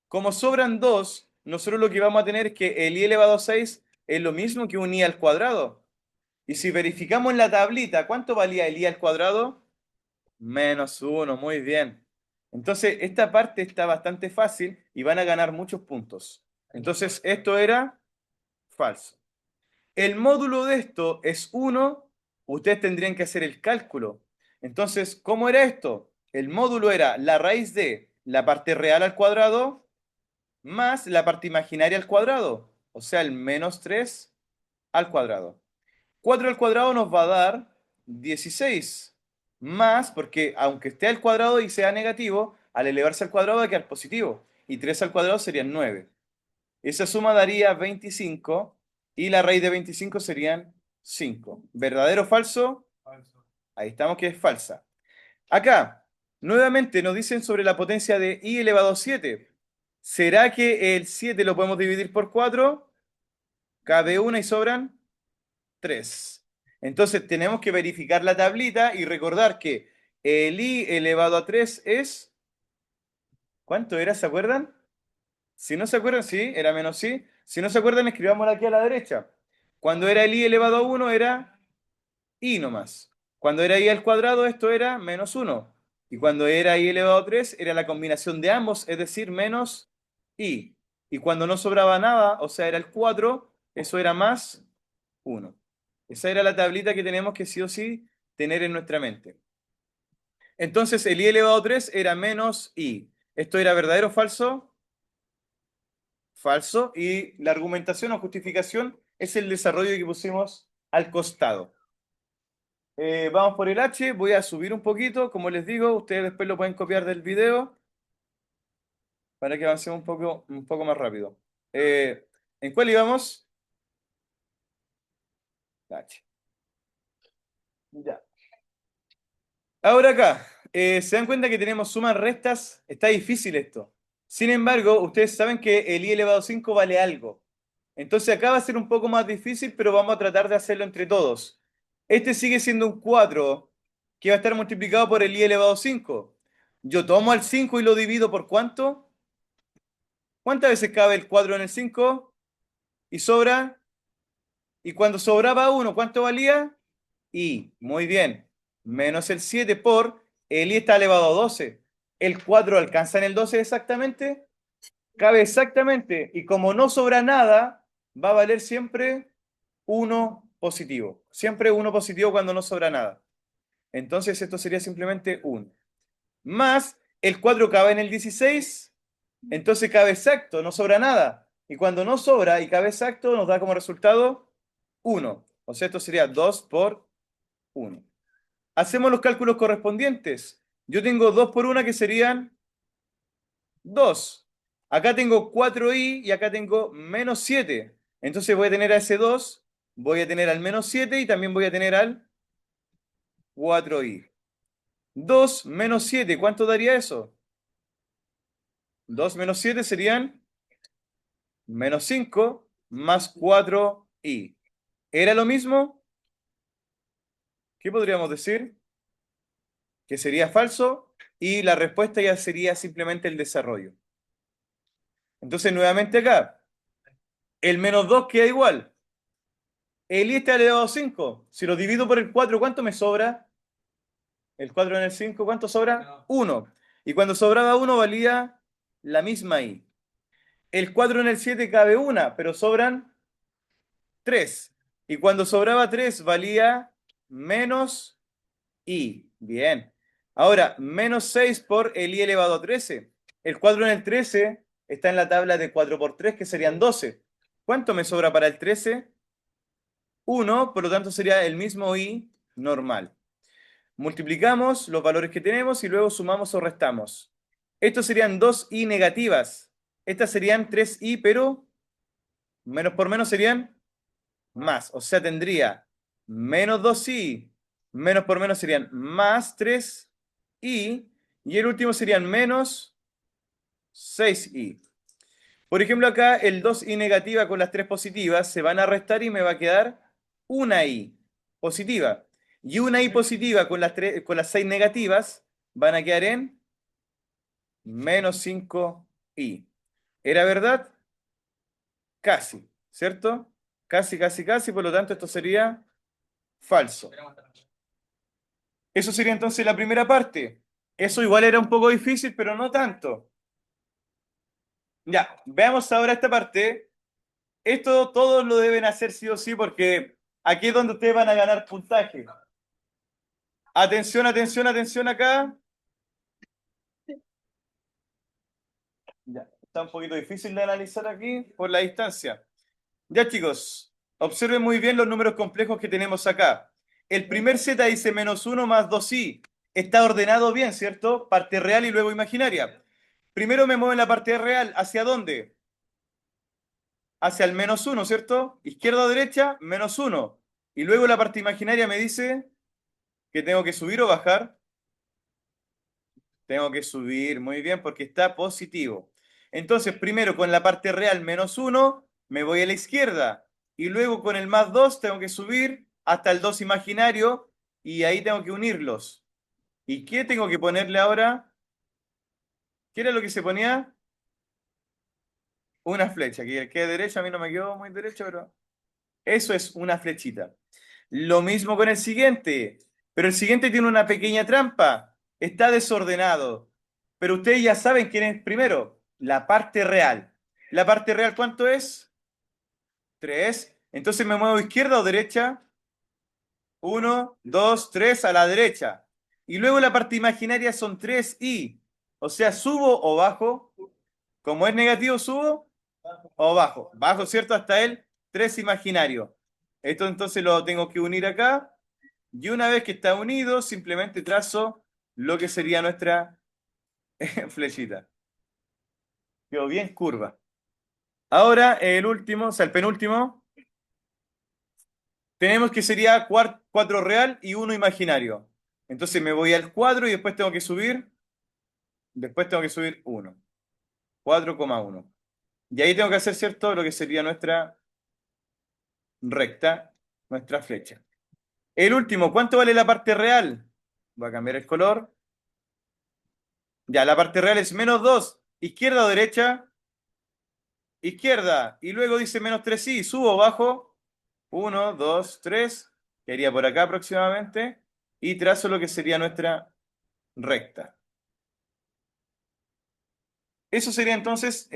Como sobran 2, nosotros lo que vamos a tener es que el i elevado a 6 es lo mismo que un i al cuadrado. Y si verificamos en la tablita, ¿cuánto valía el i al cuadrado? Menos 1, muy bien. Entonces, esta parte está bastante fácil y van a ganar muchos puntos. Entonces, esto era falso. El módulo de esto es 1, ustedes tendrían que hacer el cálculo. Entonces, ¿cómo era esto? El módulo era la raíz de la parte real al cuadrado más la parte imaginaria al cuadrado, o sea, el menos 3 al cuadrado. 4 al cuadrado nos va a dar 16, más, porque aunque esté al cuadrado y sea negativo, al elevarse al cuadrado va a quedar positivo, y 3 al cuadrado serían 9. Esa suma daría 25, y la raíz de 25 serían 5. ¿Verdadero o falso? Ahí estamos que es falsa. Acá, nuevamente nos dicen sobre la potencia de i elevado a 7. ¿Será que el 7 lo podemos dividir por 4? Cabe una y sobran 3. Entonces tenemos que verificar la tablita y recordar que el i elevado a 3 es... ¿Cuánto era? ¿Se acuerdan? Si no se acuerdan, sí, era menos i. Si no se acuerdan, escribámosla aquí a la derecha. Cuando era el i elevado a 1 era i nomás. Cuando era i al cuadrado, esto era menos 1. Y cuando era i elevado a 3, era la combinación de ambos, es decir, menos i. Y cuando no sobraba nada, o sea, era el 4, eso era más 1. Esa era la tablita que tenemos que sí o sí tener en nuestra mente. Entonces, el i elevado a 3 era menos i. ¿Esto era verdadero o falso? Falso. Y la argumentación o justificación es el desarrollo que pusimos al costado. Vamos por el H, voy a subir un poquito, como les digo, ustedes después lo pueden copiar del video para que avancemos un poco más rápido. ¿En cuál íbamos? H. Ya. Ahora acá, ¿se dan cuenta que tenemos sumas restas? Está difícil esto. Sin embargo, ustedes saben que el i elevado a 5 vale algo. Entonces acá va a ser un poco más difícil, pero vamos a tratar de hacerlo entre todos. Este sigue siendo un 4 que va a estar multiplicado por el i elevado a 5. Yo tomo al 5 y lo divido por ¿cuánto? ¿Cuántas veces cabe el 4 en el 5? ¿Y sobra? Y cuando sobraba uno, ¿cuánto valía? Y, muy bien, menos el 7 por el i está elevado a 12. ¿El 4 alcanza en el 12 exactamente? Cabe exactamente. Y como no sobra nada, va a valer siempre uno positivo. Siempre uno positivo cuando no sobra nada. Entonces esto sería simplemente 1. Más el 4 cabe en el 16, entonces cabe exacto, no sobra nada. Y cuando no sobra y cabe exacto, nos da como resultado 1. O sea, esto sería 2 por 1. Hacemos los cálculos correspondientes. Yo tengo 2 por 1 que serían 2. Acá tengo 4i y acá tengo menos 7. Entonces voy a tener a ese 2, voy a tener al menos 7 y también voy a tener al 4i. 2 menos 7, ¿cuánto daría eso? 2 menos 7 serían menos 5 más 4i. ¿Era lo mismo? ¿Qué podríamos decir? Que sería falso y la respuesta ya sería simplemente el desarrollo. Entonces, nuevamente acá, el menos 2 queda igual. El i está elevado a 5. Si lo divido por el 4, ¿cuánto me sobra? El 4 en el 5, ¿cuánto sobra? 1. Y cuando sobraba 1 valía la misma i. El 4 en el 7 cabe una, pero sobran 3. Y cuando sobraba 3 valía menos i. Bien. Ahora, menos 6 por el i elevado a 13. El 4 en el 13 está en la tabla de 4 por 3, que serían 12. ¿Cuánto me sobra para el 13? 1, por lo tanto sería el mismo i normal. Multiplicamos los valores que tenemos y luego sumamos o restamos. Estos serían 2i negativas. Estas serían 3i, pero menos por menos serían más. O sea, tendría menos 2i, menos por menos serían más 3i, y el último serían menos 6i. Por ejemplo, acá el 2i negativa con las 3 positivas se van a restar y me va a quedar una i positiva. Y una i positiva con las 6 negativas van a quedar en menos 5i. ¿Era verdad? Casi, ¿cierto? Casi, casi, casi, por lo tanto esto sería falso. Eso sería entonces la primera parte. Eso igual era un poco difícil, pero no tanto. Ya, veamos ahora esta parte. Esto todos lo deben hacer sí o sí porque aquí es donde ustedes van a ganar puntaje. Atención, atención, atención acá. Ya, está un poquito difícil de analizar aquí por la distancia. Ya, chicos, observen muy bien los números complejos que tenemos acá. El primer z dice menos 1 más 2i. Está ordenado bien, ¿cierto? Parte real y luego imaginaria. Primero me muevo en la parte real. ¿Hacia dónde? Hacia el menos 1, ¿cierto? Izquierda o derecha, menos 1. Y luego la parte imaginaria me dice que tengo que subir o bajar. Tengo que subir, muy bien, porque está positivo. Entonces, primero con la parte real menos 1, me voy a la izquierda. Y luego con el más 2 tengo que subir hasta el 2 imaginario y ahí tengo que unirlos. ¿Y qué tengo que ponerle ahora? ¿Qué era lo que se ponía? Una flecha. Que quede derecha, a mí no me quedó muy derecho, pero eso es una flechita. Lo mismo con el siguiente. Pero el siguiente tiene una pequeña trampa. Está desordenado. Pero ustedes ya saben quién es primero. La parte real. ¿La parte real cuánto es? 3. Entonces me muevo izquierda o derecha. 1, 2, 3 a la derecha. Y luego la parte imaginaria son 3i. O sea, subo o bajo. Como es negativo, subo o bajo. Bajo, ¿cierto? Hasta el 3 imaginario. Esto entonces lo tengo que unir acá. Y una vez que está unido, simplemente trazo lo que sería nuestra flechita. Quedó bien curva. Ahora el último, o sea, el penúltimo, tenemos que sería 4 real y uno imaginario. Entonces me voy al cuadro y después tengo que subir 1. 4,1. Y ahí tengo que hacer, ¿cierto? Lo que sería nuestra recta, nuestra flecha. El último, ¿cuánto vale la parte real? Voy a cambiar el color. Ya, la parte real es -2. ¿Izquierda o derecha? Izquierda. Y luego dice -3i. Subo o bajo. 1, 2, 3. Que haría por acá aproximadamente. Y trazo lo que sería nuestra recta. Eso sería entonces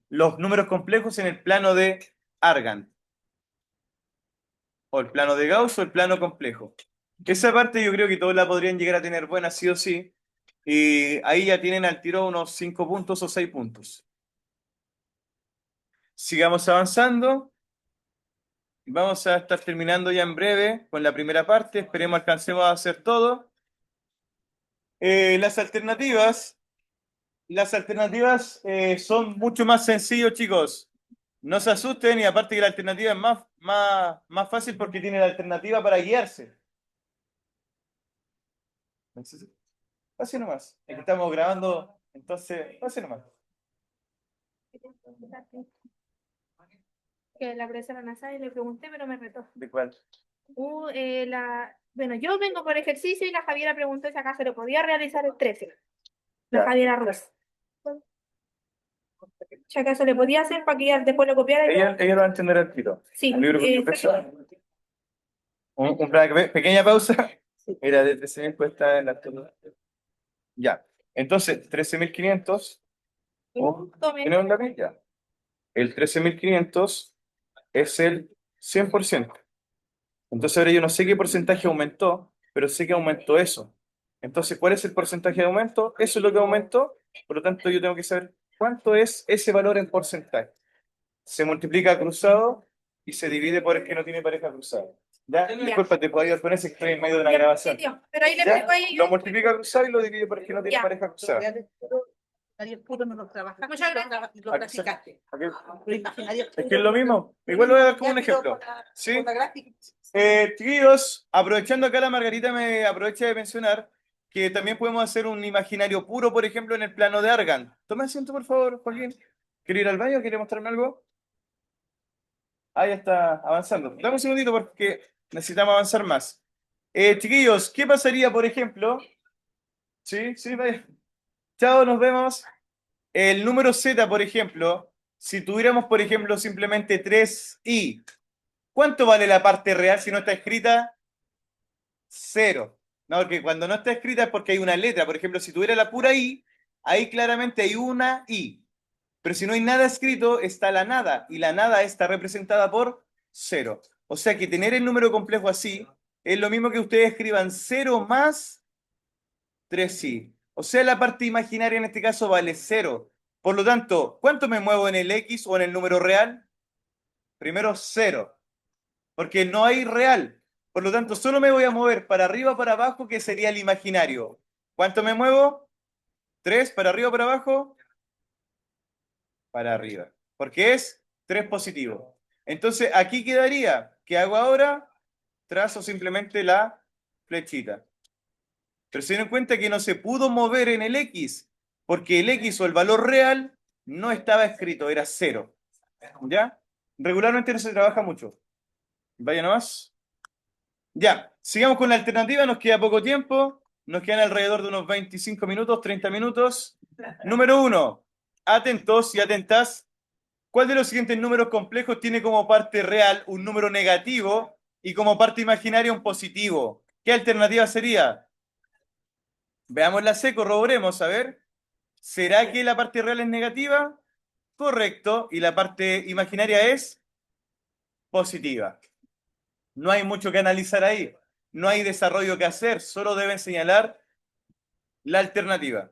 los números complejos en el plano de Argand. O el plano de Gauss o el plano complejo. Esa parte yo creo que todos la podrían llegar a tener buena sí o sí. Y ahí ya tienen al tiro unos 5 puntos o 6 puntos. Sigamos avanzando. Vamos a estar terminando ya en breve con la primera parte. Esperemos alcancemos a hacer todo. Las alternativas. Las alternativas son mucho más sencillos, chicos. No se asusten y aparte que la alternativa es más fácil porque tiene la alternativa para guiarse. Así nomás. Es que estamos grabando, entonces, así nomás. Que la profesora Nazar y le pregunté, pero me retó. ¿De cuál? Bueno, yo vengo por ejercicio y la Javiera preguntó si acá se lo podía realizar el 13. La Ya. Javiera Ruiz. Si acaso le podía hacer para que ella después lo copiara. Ella lo va a entender al tiro. Sí, Un libro con tu peso. Pequeña pausa. Era de 13.000 cuesta en la actualidad. Ya. Entonces, 13.500. ¿Tiene un lápiz? Ya. El 13.500 es el 100%. Entonces ahora yo no sé qué porcentaje aumentó, pero sé que aumentó eso. Entonces, ¿cuál es el porcentaje de aumento? Eso es lo que aumentó. Por lo tanto, yo tengo que saber cuánto es ese valor en porcentaje. Se multiplica cruzado y se divide por el que no tiene pareja cruzada. ¿Ya? Disculpa, te puedo ayudar con ese que estoy en medio de una grabación. Pero ahí le ¿Ya? explico a ella. Lo multiplica cruzado y lo divide por el que no tiene Ya. pareja cruzada. Nadie puro no lo trabaja. Muchas gracias. Lo graficaste. Lo imaginario. Es que es lo mismo. Igual lo voy a dar como un ejemplo. ¿Sí? Chiquillos, aprovechando acá la Margarita me aprovecha de mencionar que también podemos hacer un imaginario puro, por ejemplo, en el plano de Argand. Toma asiento, por favor, Joaquín. ¿Quiere ir al baño? ¿Quiere mostrarme algo? Ahí está avanzando. Dame un segundito porque necesitamos avanzar más. Chiquillos, ¿qué pasaría, por ejemplo? Sí, sí, vaya. Chao, nos vemos. El número Z, por ejemplo, si tuviéramos, por ejemplo, simplemente 3i, ¿cuánto vale la parte real si no está escrita? 0. No, porque cuando no está escrita es porque hay una letra. Por ejemplo, si tuviera la pura i, ahí claramente hay una i. Pero si no hay nada escrito, está la nada. Y la nada está representada por 0. O sea que tener el número complejo así es lo mismo que ustedes escriban 0 más 3i. O sea, la parte imaginaria en este caso vale 0. Por lo tanto, ¿cuánto me muevo en el x o en el número real? Primero 0. Porque no hay real. Por lo tanto, solo me voy a mover para arriba o para abajo, que sería el imaginario. ¿Cuánto me muevo? 3 para arriba o para abajo. Para arriba. Porque es 3 positivo. Entonces, aquí quedaría. ¿Qué hago ahora? Trazo simplemente la flechita. Pero se dieron cuenta que no se pudo mover en el X, porque el X o el valor real no estaba escrito, era 0. ¿Ya? Regularmente no se trabaja mucho. Vaya nomás. Ya, sigamos con la alternativa, nos queda poco tiempo, nos quedan alrededor de unos 25 minutos, 30 minutos. Número 1, atentos y atentas. ¿Cuál de los siguientes números complejos tiene como parte real un número negativo y como parte imaginaria un positivo? ¿Qué alternativa sería? Veamos la C, corroboremos, a ver. ¿Será que la parte real es negativa? Correcto. ¿Y la parte imaginaria es positiva? No hay mucho que analizar ahí. No hay desarrollo que hacer. Solo deben señalar la alternativa.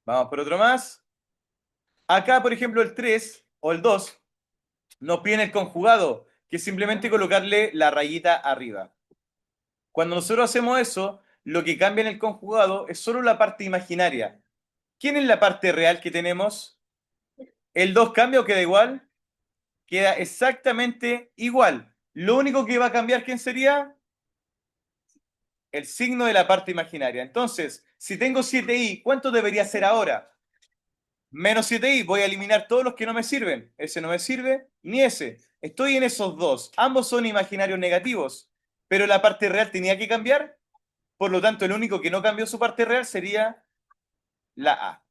Vamos por otro más. Acá, por ejemplo, el 3 o el 2 nos pide el conjugado, que es simplemente colocarle la rayita arriba. Cuando nosotros hacemos eso, lo que cambia en el conjugado es solo la parte imaginaria. ¿Quién es la parte real que tenemos? ¿El 2 cambia o queda igual? Queda exactamente igual. Lo único que va a cambiar, ¿quién sería? El signo de la parte imaginaria. Entonces, si tengo 7i, ¿cuánto debería ser ahora? Menos 7i, voy a eliminar todos los que no me sirven. Ese no me sirve, ni ese. Estoy en esos dos. Ambos son imaginarios negativos, pero la parte real tenía que cambiar. Por lo tanto, el único que no cambió su parte real sería la A.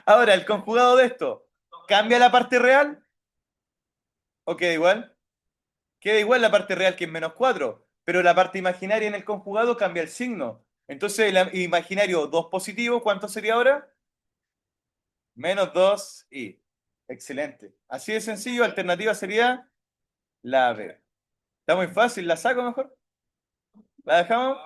Ahora, el conjugado de esto, ¿cambia la parte real o queda igual? Queda igual la parte real que es menos 4, pero la parte imaginaria en el conjugado cambia el signo. Entonces, el imaginario 2 positivo, ¿cuánto sería ahora? Menos 2i. Excelente. Así de sencillo, alternativa sería la B. Está muy fácil, ¿la saco mejor? ¿La dejamos?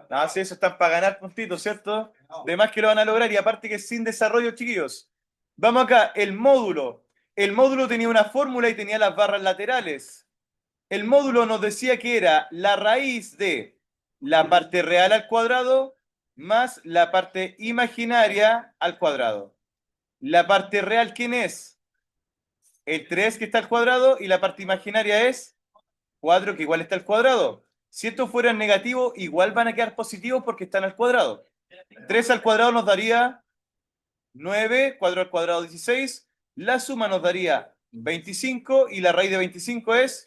No, si eso está para ganar puntitos, ¿cierto? De más que lo van a lograr y aparte que es sin desarrollo, chiquillos. Vamos acá, el módulo. El módulo tenía una fórmula y tenía las barras laterales. El módulo nos decía que era la raíz de la parte real al cuadrado más la parte imaginaria al cuadrado. La parte real, ¿quién es? El 3 que está al cuadrado y la parte imaginaria es 4 que igual está al cuadrado. Si estos fueran negativos, igual van a quedar positivos porque están al cuadrado. 3 al cuadrado nos daría 9, 4 al cuadrado 16. La suma nos daría 25 y la raíz de 25 es...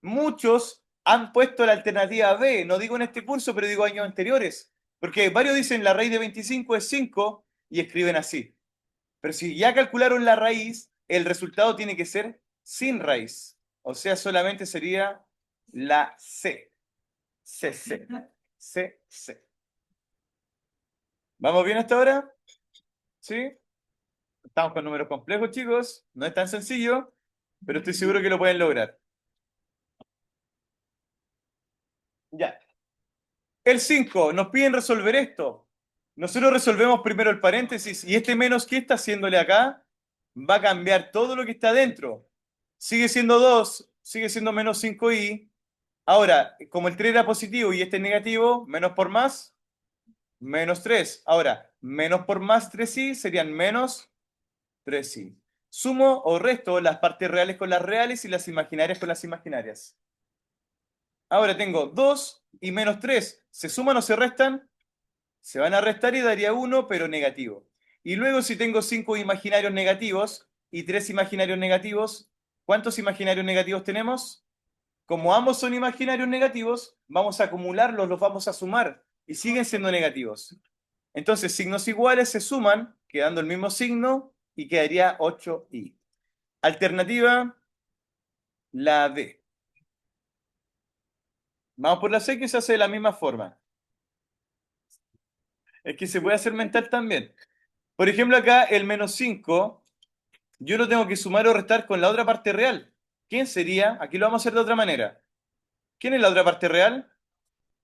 Muchos han puesto la alternativa B, no digo en este curso, pero digo años anteriores, porque varios dicen la raíz de 25 es 5 y escriben así. Pero si ya calcularon la raíz, el resultado tiene que ser sin raíz. O sea, solamente sería la C. C, C. C, C. ¿Vamos bien hasta ahora? ¿Sí? Estamos con números complejos, chicos. No es tan sencillo, pero estoy seguro que lo pueden lograr. Ya. El 5, nos piden resolver esto. Nosotros resolvemos primero el paréntesis y este menos que está haciéndole acá va a cambiar todo lo que está adentro. Sigue siendo 2, sigue siendo menos 5i. Ahora, como el 3 era positivo y este es negativo, menos por más, menos 3. Ahora, menos por más 3i serían menos 3i. Sumo o resto las partes reales con las reales y las imaginarias con las imaginarias. Ahora tengo 2 y menos 3. ¿Se suman o se restan? Se van a restar y daría 1, pero negativo. Y luego si tengo 5 imaginarios negativos y 3 imaginarios negativos, ¿cuántos imaginarios negativos tenemos? Como ambos son imaginarios negativos, vamos a acumularlos, los vamos a sumar y siguen siendo negativos. Entonces, signos iguales se suman, quedando el mismo signo y quedaría 8i. Alternativa, la D. Vamos por la C que se hace de la misma forma. Es que se puede hacer mental también. Por ejemplo, acá el menos 5, yo lo tengo que sumar o restar con la otra parte real. ¿Quién sería? Aquí lo vamos a hacer de otra manera. ¿Quién es la otra parte real?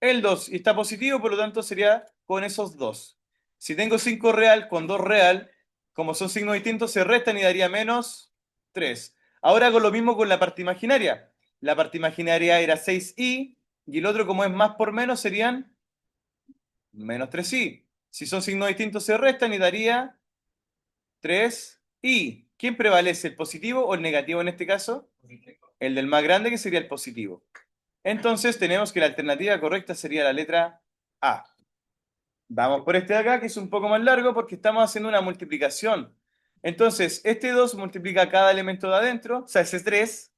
El 2. Y está positivo, por lo tanto sería con esos dos. Si tengo 5 real con 2 real, como son signos distintos, se restan y daría menos 3. Ahora hago lo mismo con la parte imaginaria. La parte imaginaria era 6i y el otro, como es más por menos, serían menos 3i. Si son signos distintos, se restan y daría 3i. ¿Quién prevalece, el positivo o el negativo en este caso? El del más grande, que sería el positivo. Entonces tenemos que la alternativa correcta sería la letra A. Vamos por este de acá, que es un poco más largo porque estamos haciendo una multiplicación. Entonces, este 2 multiplica a cada elemento de adentro, o sea, ese es 3,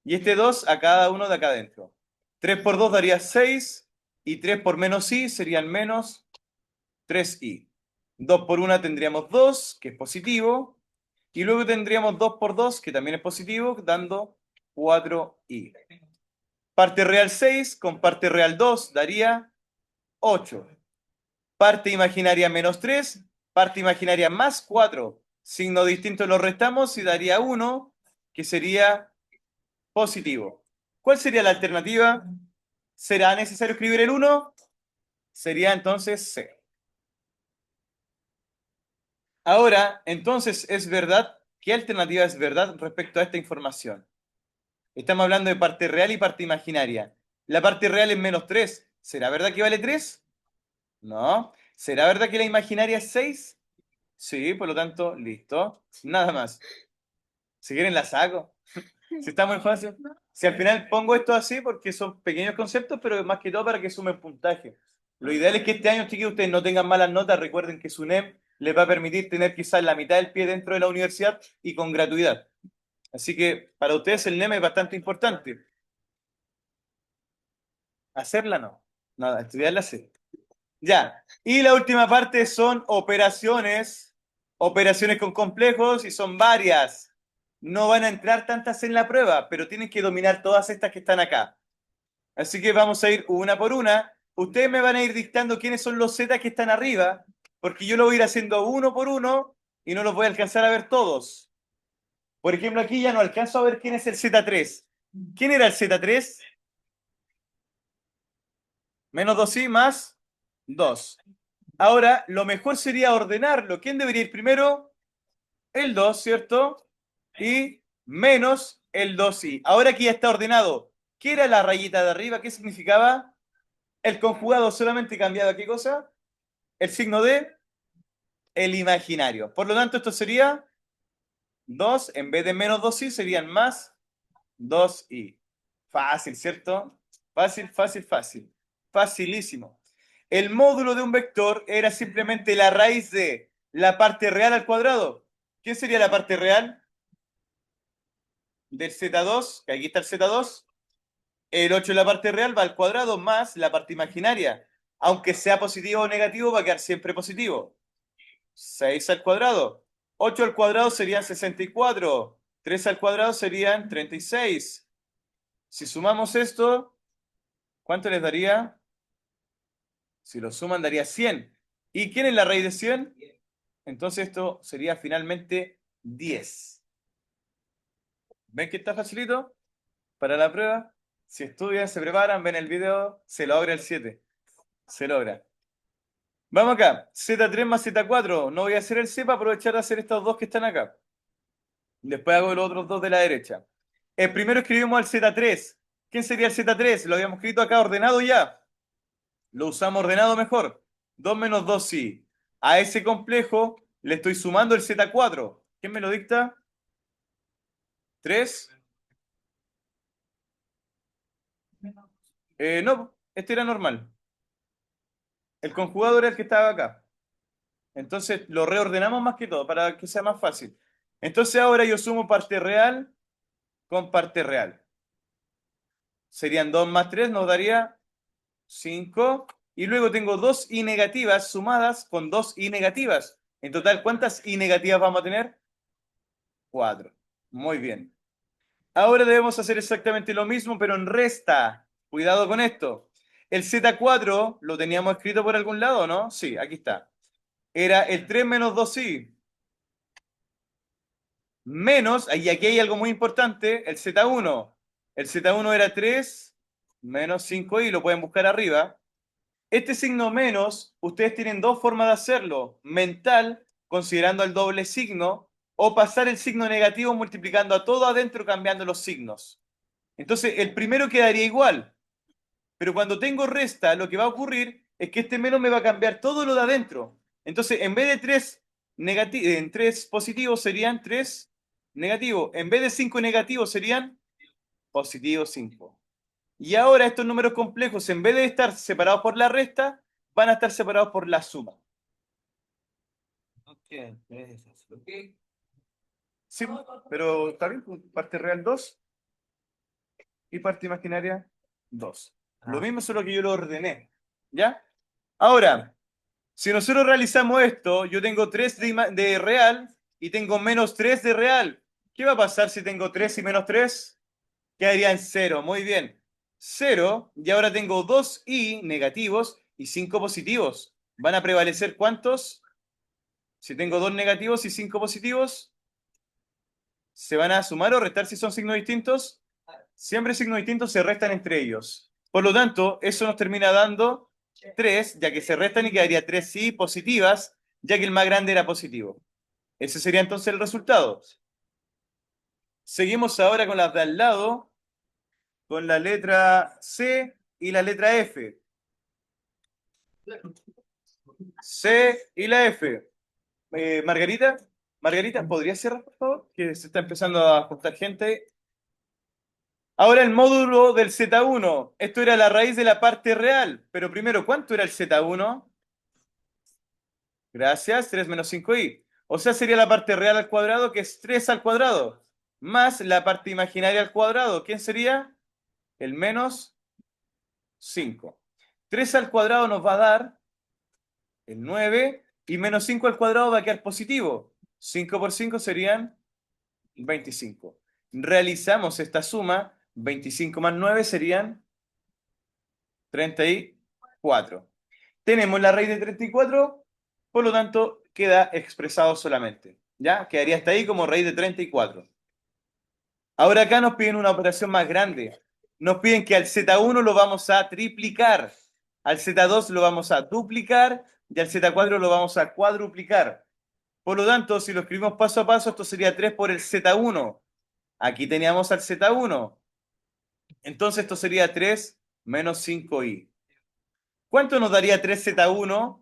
y este 2 a cada uno de acá adentro. 3 por 2 daría 6, y 3 por menos i serían menos 3i. 2 por 1 tendríamos 2, que es positivo, y luego tendríamos 2 por 2, que también es positivo, dando 4i. Parte real 6 con parte real 2 daría 8. Parte imaginaria menos 3, parte imaginaria más 4. Signo distinto lo restamos y daría 1, que sería positivo. ¿Cuál sería la alternativa? ¿Será necesario escribir el 1? Sería entonces C. Ahora, entonces, ¿es verdad? ¿Qué alternativa es verdad respecto a esta información? Estamos hablando de parte real y parte imaginaria. La parte real es menos 3. ¿Será verdad que vale 3? No. ¿Será verdad que la imaginaria es 6? Sí, por lo tanto, listo. Nada más. Si quieren la saco. Si está muy fácil. Si al final pongo esto así porque son pequeños conceptos, pero más que todo para que sumen puntaje. Lo ideal es que este año, chiquillos, ustedes no tengan malas notas. Recuerden que SUNEM les va a permitir tener quizás la mitad del pie dentro de la universidad y con gratuidad. Así que para ustedes el NEM es bastante importante. Hacerla no. Nada, estudiarla sí. Ya. Y la última parte son operaciones. Operaciones con complejos y son varias. No van a entrar tantas en la prueba, pero tienen que dominar todas estas que están acá. Así que vamos a ir una por una. Ustedes me van a ir dictando quiénes son los Z que están arriba, porque yo lo voy a ir haciendo uno por uno y no los voy a alcanzar a ver todos. Por ejemplo, aquí ya no alcanzo a ver quién es el Z3. ¿Quién era el Z3? Menos 2i más 2. Ahora, lo mejor sería ordenarlo. ¿Quién debería ir primero? El 2, ¿cierto? Y menos el 2i. Ahora aquí ya está ordenado. ¿Qué era la rayita de arriba? ¿Qué significaba? El conjugado solamente cambiaba ¿qué cosa? El signo de el imaginario. Por lo tanto, esto sería 2, en vez de menos 2i, serían más 2i. Fácil, ¿cierto? Fácil, fácil, fácil. Facilísimo. El módulo de un vector era simplemente la raíz de la parte real al cuadrado. ¿Qué sería la parte real? Del Z2, que aquí está el Z2. El 8 en la parte real va al cuadrado más la parte imaginaria. Aunque sea positivo o negativo, va a quedar siempre positivo. 6 al cuadrado. 8 al cuadrado serían 64. 3 al cuadrado serían 36. Si sumamos esto, ¿cuánto les daría? Si lo suman, daría 100. ¿Y quién es la raíz de 100? Entonces esto sería finalmente 10. ¿Ven que está facilito? Para la prueba, si estudian, se preparan, ven el video, se logra el 7. Se logra. Vamos acá. Z3 más Z4. No voy a hacer el C para aprovechar de hacer estos dos que están acá. Después hago los otros dos de la derecha. El primero escribimos al Z3. ¿Quién sería el Z3? Lo habíamos escrito acá ordenado ya. Lo usamos ordenado mejor. 2 menos 2, sí. A ese complejo le estoy sumando el Z4. ¿Quién me lo dicta? 3. No, este era normal. El conjugado era el que estaba acá. Entonces lo reordenamos más que todo para que sea más fácil. Entonces ahora yo sumo parte real con parte real. Serían 2 más 3, nos daría 5. Y luego tengo 2 i negativas sumadas con 2 i negativas. En total, ¿cuántas i negativas vamos a tener? 4. Muy bien. Ahora debemos hacer exactamente lo mismo, pero en resta. Cuidado con esto. El Z4 lo teníamos escrito por algún lado, ¿no? Sí, aquí está. Era el 3 menos 2i. Menos, y aquí hay algo muy importante, el Z1. El Z1 era 3 menos 5i, lo pueden buscar arriba. Este signo menos, ustedes tienen dos formas de hacerlo. Mental, considerando el doble signo, o pasar el signo negativo multiplicando a todo adentro cambiando los signos. Entonces, el primero quedaría igual. Pero cuando tengo resta, lo que va a ocurrir es que este menos me va a cambiar todo lo de adentro. Entonces, en vez de 3 en 3 positivos serían 3 negativos. En vez de 5 negativos serían positivos 5. Y ahora estos números complejos, en vez de estar separados por la resta, van a estar separados por la suma. Sí, pero está bien, pues, parte real 2 y parte imaginaria 2. Lo mismo, solo que yo lo ordené. ¿Ya? Ahora, si nosotros realizamos esto, yo tengo 3 de real y tengo menos 3 de real. ¿Qué va a pasar si tengo 3 y menos 3? Quedaría en 0. Muy bien. 0, y ahora tengo 2i negativos y 5 positivos. ¿Van a prevalecer cuántos? Si tengo 2 negativos y 5 positivos, ¿se van a sumar o restar si son signos distintos? Siempre signos distintos se restan entre ellos. Por lo tanto, eso nos termina dando 3, ya que se restan y quedaría 3i positivas, ya que el más grande era positivo. Ese sería entonces el resultado. Seguimos ahora con las de al lado, con la letra C y la letra F. C y la F. Margarita, ¿podría cerrar, por favor? Que se está empezando a juntar gente. Ahora el módulo del Z1. Esto era la raíz de la parte real. Pero primero, ¿cuánto era el Z1? Gracias, 3 menos 5i. O sea, sería la parte real al cuadrado, que es 3 al cuadrado, más la parte imaginaria al cuadrado. ¿Quién sería? El menos 5. 3 al cuadrado nos va a dar el 9 y menos 5 al cuadrado va a quedar positivo. 5 por 5 serían 25. Realizamos esta suma. 25 más 9 serían 34. Tenemos la raíz de 34, por lo tanto, queda expresado solamente. ¿Ya? Quedaría hasta ahí como raíz de 34. Ahora acá nos piden una operación más grande. Nos piden que al Z1 lo vamos a triplicar, al Z2 lo vamos a duplicar y al Z4 lo vamos a cuadruplicar. Por lo tanto, si lo escribimos paso a paso, esto sería 3 por el Z1. Aquí teníamos al Z1. Entonces esto sería 3 menos 5i. ¿Cuánto nos daría 3Z1?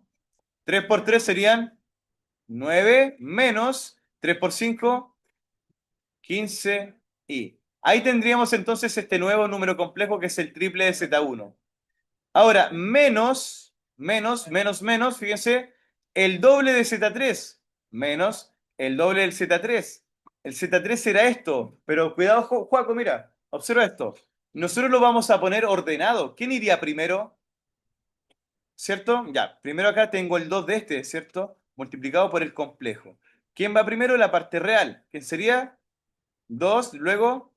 3 por 3 serían 9 menos 3 por 5, 15i. Ahí tendríamos entonces este nuevo número complejo que es el triple de Z1. Ahora, menos, fíjense, el doble de Z3, menos el doble del Z3. El Z3 será esto, pero cuidado, Juaco, mira, observa esto. Nosotros lo vamos a poner ordenado. ¿Quién iría primero? ¿Cierto? Ya, primero acá tengo el 2 de este, ¿cierto? Multiplicado por el complejo. ¿Quién va primero? La parte real. ¿Quién sería? 2, luego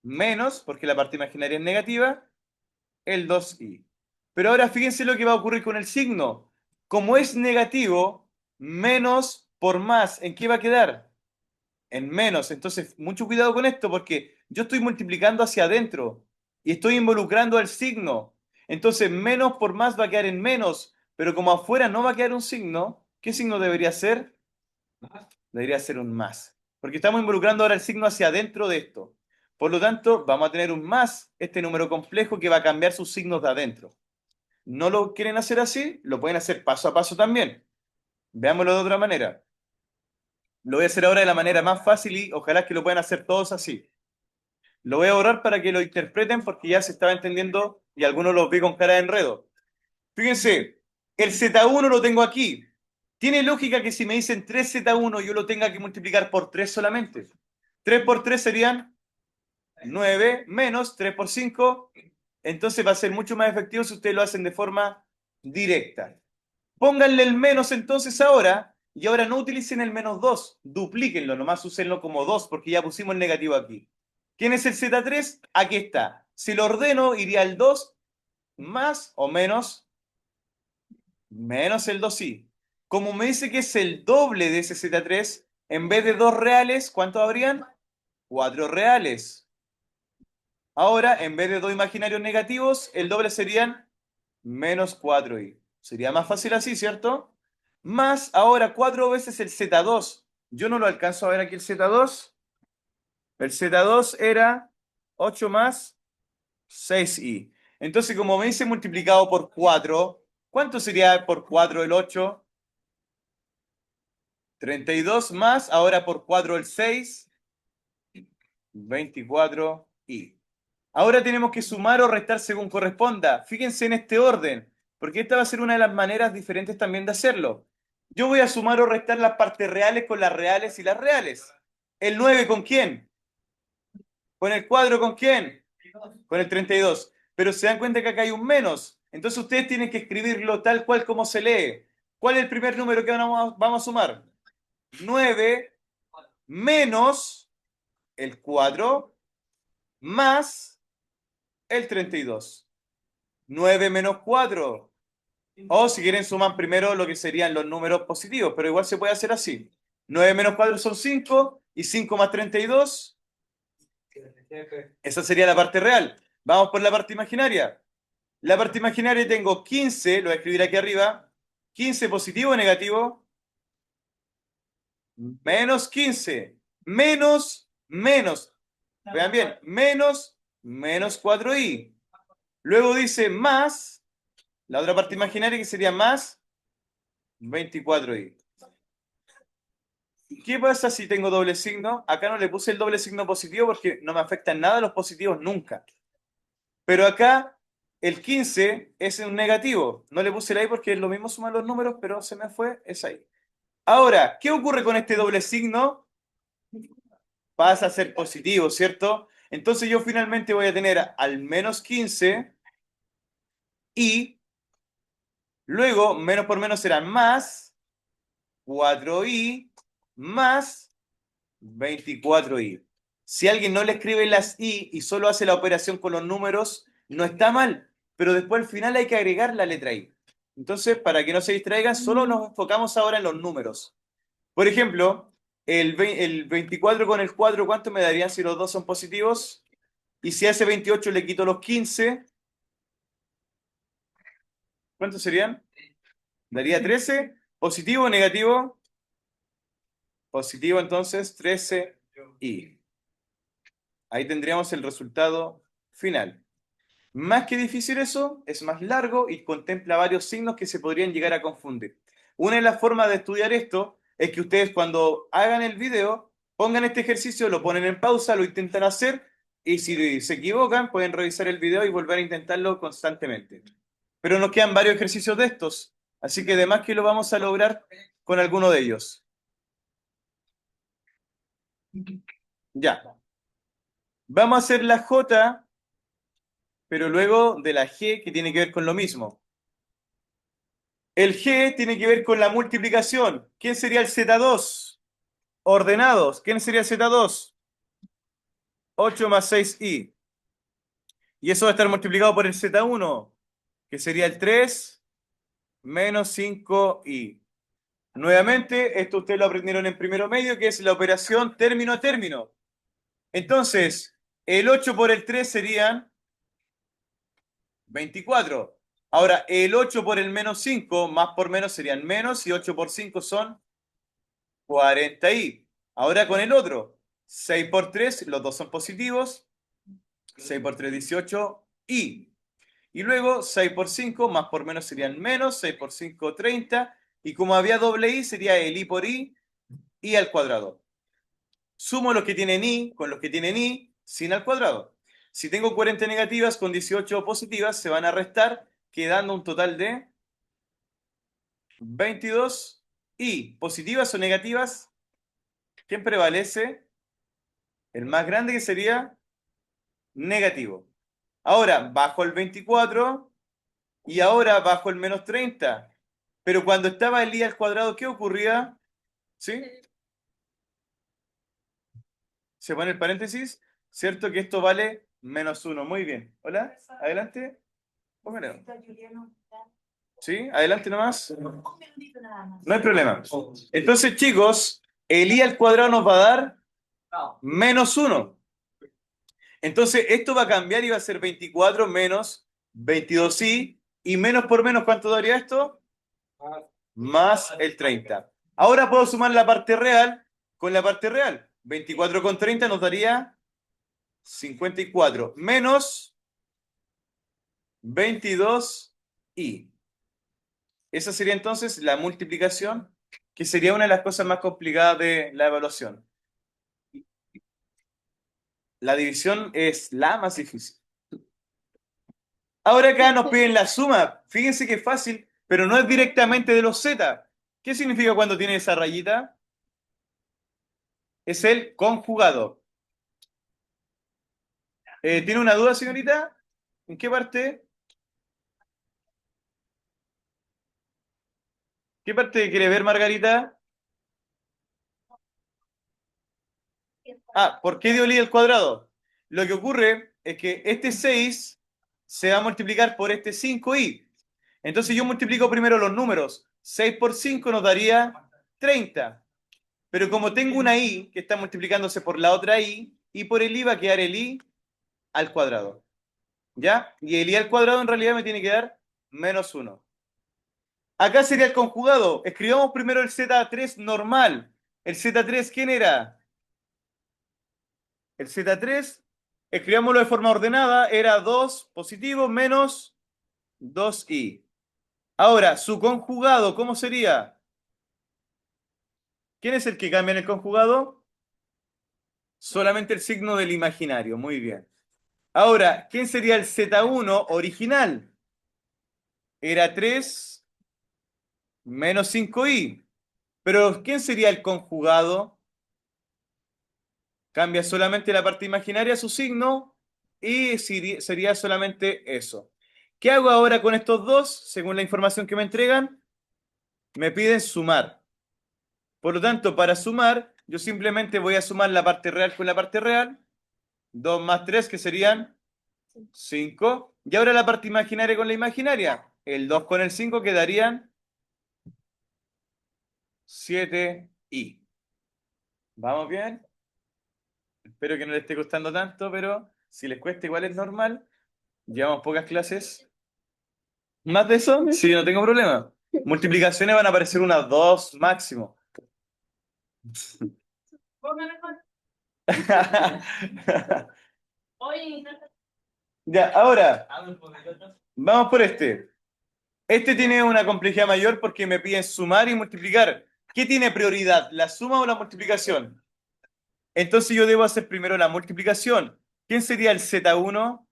menos, porque la parte imaginaria es negativa, el 2i. Pero ahora fíjense lo que va a ocurrir con el signo. Como es negativo, menos por más, ¿en qué va a quedar? En menos. Entonces, mucho cuidado con esto porque yo estoy multiplicando hacia adentro y estoy involucrando al signo. Entonces, menos por más va a quedar en menos, pero como afuera no va a quedar un signo, ¿qué signo debería ser? Debería ser un más. Porque estamos involucrando ahora el signo hacia adentro de esto. Por lo tanto, vamos a tener un más, este número complejo que va a cambiar sus signos de adentro. ¿No lo quieren hacer así? Lo pueden hacer paso a paso también. Veámoslo de otra manera. Lo voy a hacer ahora de la manera más fácil y ojalá que lo puedan hacer todos así. Lo voy a borrar para que lo interpreten porque ya se estaba entendiendo y algunos los vi con cara de enredo. Fíjense, el Z1 lo tengo aquí. ¿Tiene lógica que si me dicen 3Z1 yo lo tenga que multiplicar por 3 solamente? 3 por 3 serían 9 menos 3 por 5. Entonces va a ser mucho más efectivo si ustedes lo hacen de forma directa. Pónganle el menos entonces ahora, y ahora no utilicen el menos 2, duplíquenlo, nomás úsenlo como 2, porque ya pusimos el negativo aquí. ¿Quién es el Z3? Aquí está. Si lo ordeno, iría el 2 más o menos el 2i. Como me dice que es el doble de ese Z3, en vez de 2 reales, ¿cuántos habrían? 4 reales. Ahora, en vez de 2 imaginarios negativos, el doble serían menos 4i. Sería más fácil así, ¿cierto? Más ahora 4 veces el Z2. Yo no lo alcanzo a ver aquí el Z2. El Z2 era 8 más 6i. Entonces, como me dice multiplicado por 4, ¿cuánto sería por 4 el 8? 32 más, ahora por 4 el 6, 24i. Ahora tenemos que sumar o restar según corresponda. Fíjense en este orden, porque esta va a ser una de las maneras diferentes también de hacerlo. Yo voy a sumar o restar las partes reales con las reales y las reales. ¿El 9 con quién? ¿Con el cuadro con quién? Con el 32. Pero se dan cuenta que acá hay un menos. Entonces ustedes tienen que escribirlo tal cual como se lee. ¿Cuál es el primer número que vamos a sumar? 9 menos el 4 más el 32. 9 menos 4. O si quieren suman primero lo que serían los números positivos, pero igual se puede hacer así. 9 menos 4 son 5 y 5 más 32. Esa sería la parte real. Vamos por la parte imaginaria. La parte imaginaria tengo 15, lo voy a escribir aquí arriba. 15 positivo o negativo. Menos 15. Menos. Vean bien, menos 4i. Luego dice más, la otra parte imaginaria que sería más 24i. ¿Qué pasa si tengo doble signo? Acá no le puse el doble signo positivo porque no me afectan nada los positivos nunca. Pero acá el 15 es un negativo. No le puse el ahí porque es lo mismo sumar los números, pero se me fue, es ahí. Ahora, ¿qué ocurre con este doble signo? Pasa a ser positivo, ¿cierto? Entonces yo finalmente voy a tener al menos 15 y luego menos por menos serán más 4i más 24i. Si alguien no le escribe las i y solo hace la operación con los números, no está mal, pero después al final hay que agregar la letra i. Entonces, para que no se distraigan, solo nos enfocamos ahora en los números. Por ejemplo, el 24 con el 4, ¿cuánto me darían si los dos son positivos? Y si a ese 28 le quito los 15, ¿cuántos serían? Daría 13. ¿Positivo o negativo? Positivo, entonces 13i. Ahí tendríamos el resultado final. Más que difícil eso, es más largo y contempla varios signos que se podrían llegar a confundir. Una de las formas de estudiar esto es que ustedes cuando hagan el video, pongan este ejercicio, lo ponen en pausa, lo intentan hacer y si se equivocan pueden revisar el video y volver a intentarlo constantemente. Pero nos quedan varios ejercicios de estos, así que además que lo vamos a lograr con alguno de ellos. Ya. Vamos a hacer la J, pero luego de la G que tiene que ver con lo mismo. El G tiene que ver con la multiplicación. ¿Quién sería el Z2? Ordenados. ¿Quién sería el Z2? 8 más 6i. Y eso va a estar multiplicado por el Z1, que sería el 3 menos 5i. Nuevamente, esto ustedes lo aprendieron en primero medio, que es la operación término a término. Entonces, el 8 por el 3 serían 24. Ahora, el 8 por el menos 5, más por menos serían menos, y 8 por 5 son 40i. Ahora con el otro, 6 por 3, los dos son positivos. 6 por 3, 18i. Y luego 6 por 5, más por menos serían menos, 6 por 5, 30. Y como había doble i, sería el i por i al cuadrado. Sumo los que tienen i con los que tienen i sin al cuadrado. Si tengo 40 negativas con 18 positivas, se van a restar, quedando un total de 22. ¿Y positivas o negativas? ¿Quién prevalece? El más grande, que sería negativo. Ahora bajo el 24 y ahora bajo el menos 30. Pero cuando estaba el i al cuadrado, ¿qué ocurría? ¿Sí? Se pone el paréntesis, ¿cierto? Que esto vale menos 1. Muy bien. Hola, adelante. Póngale. ¿Sí? Adelante nomás. No hay problema. Entonces, chicos, el i al cuadrado nos va a dar menos 1. Entonces, esto va a cambiar y va a ser 24 menos 22i. Y menos por menos, ¿cuánto daría esto? Más el 30. Ahora puedo sumar la parte real con la parte real. 24 con 30 nos daría 54 menos 22i. Esa sería entonces la multiplicación, que sería una de las cosas más complicadas de la evaluación. La división es la más difícil. Ahora acá nos piden la suma. Fíjense que es fácil, pero no es directamente de los z. ¿Qué significa cuando tiene esa rayita? Es el conjugado. ¿Tiene una duda, señorita? ¿En qué parte? ¿Qué parte quiere ver, Margarita? Ah, ¿por qué dio li al cuadrado? Lo que ocurre es que este 6 se va a multiplicar por este 5i. Entonces yo multiplico primero los números. 6 por 5 nos daría 30. Pero como tengo una i que está multiplicándose por la otra i por el i va a quedar el i al cuadrado. ¿Ya? Y el i al cuadrado en realidad me tiene que dar -1. Acá sería el conjugado. Escribamos primero el Z3 normal. ¿El Z3 quién era? El Z3, escribámoslo de forma ordenada, era 2 positivo menos 2i. Ahora, su conjugado, ¿cómo sería? ¿Quién es el que cambia en el conjugado? Solamente el signo del imaginario, muy bien. Ahora, ¿quién sería el Z1 original? Era 3 menos 5i. Pero ¿quién sería el conjugado? Cambia solamente la parte imaginaria, su signo, y sería solamente eso. ¿Qué hago ahora con estos dos? Según la información que me entregan, me piden sumar. Por lo tanto, para sumar, yo simplemente voy a sumar la parte real con la parte real. 2 más 3, que serían 5. Y ahora la parte imaginaria con la imaginaria. El 2 con el 5 quedarían 7i. ¿Vamos bien? Espero que no les esté costando tanto, pero si les cuesta igual es normal. Llevamos pocas clases. ¿Más de eso? Sí, no tengo problema. Multiplicaciones van a aparecer unas 2 máximo. Ya, ahora, vamos por este. Este tiene una complejidad mayor porque me piden sumar y multiplicar. ¿Qué tiene prioridad, la suma o la multiplicación? Entonces yo debo hacer primero la multiplicación. ¿Quién sería el Z1?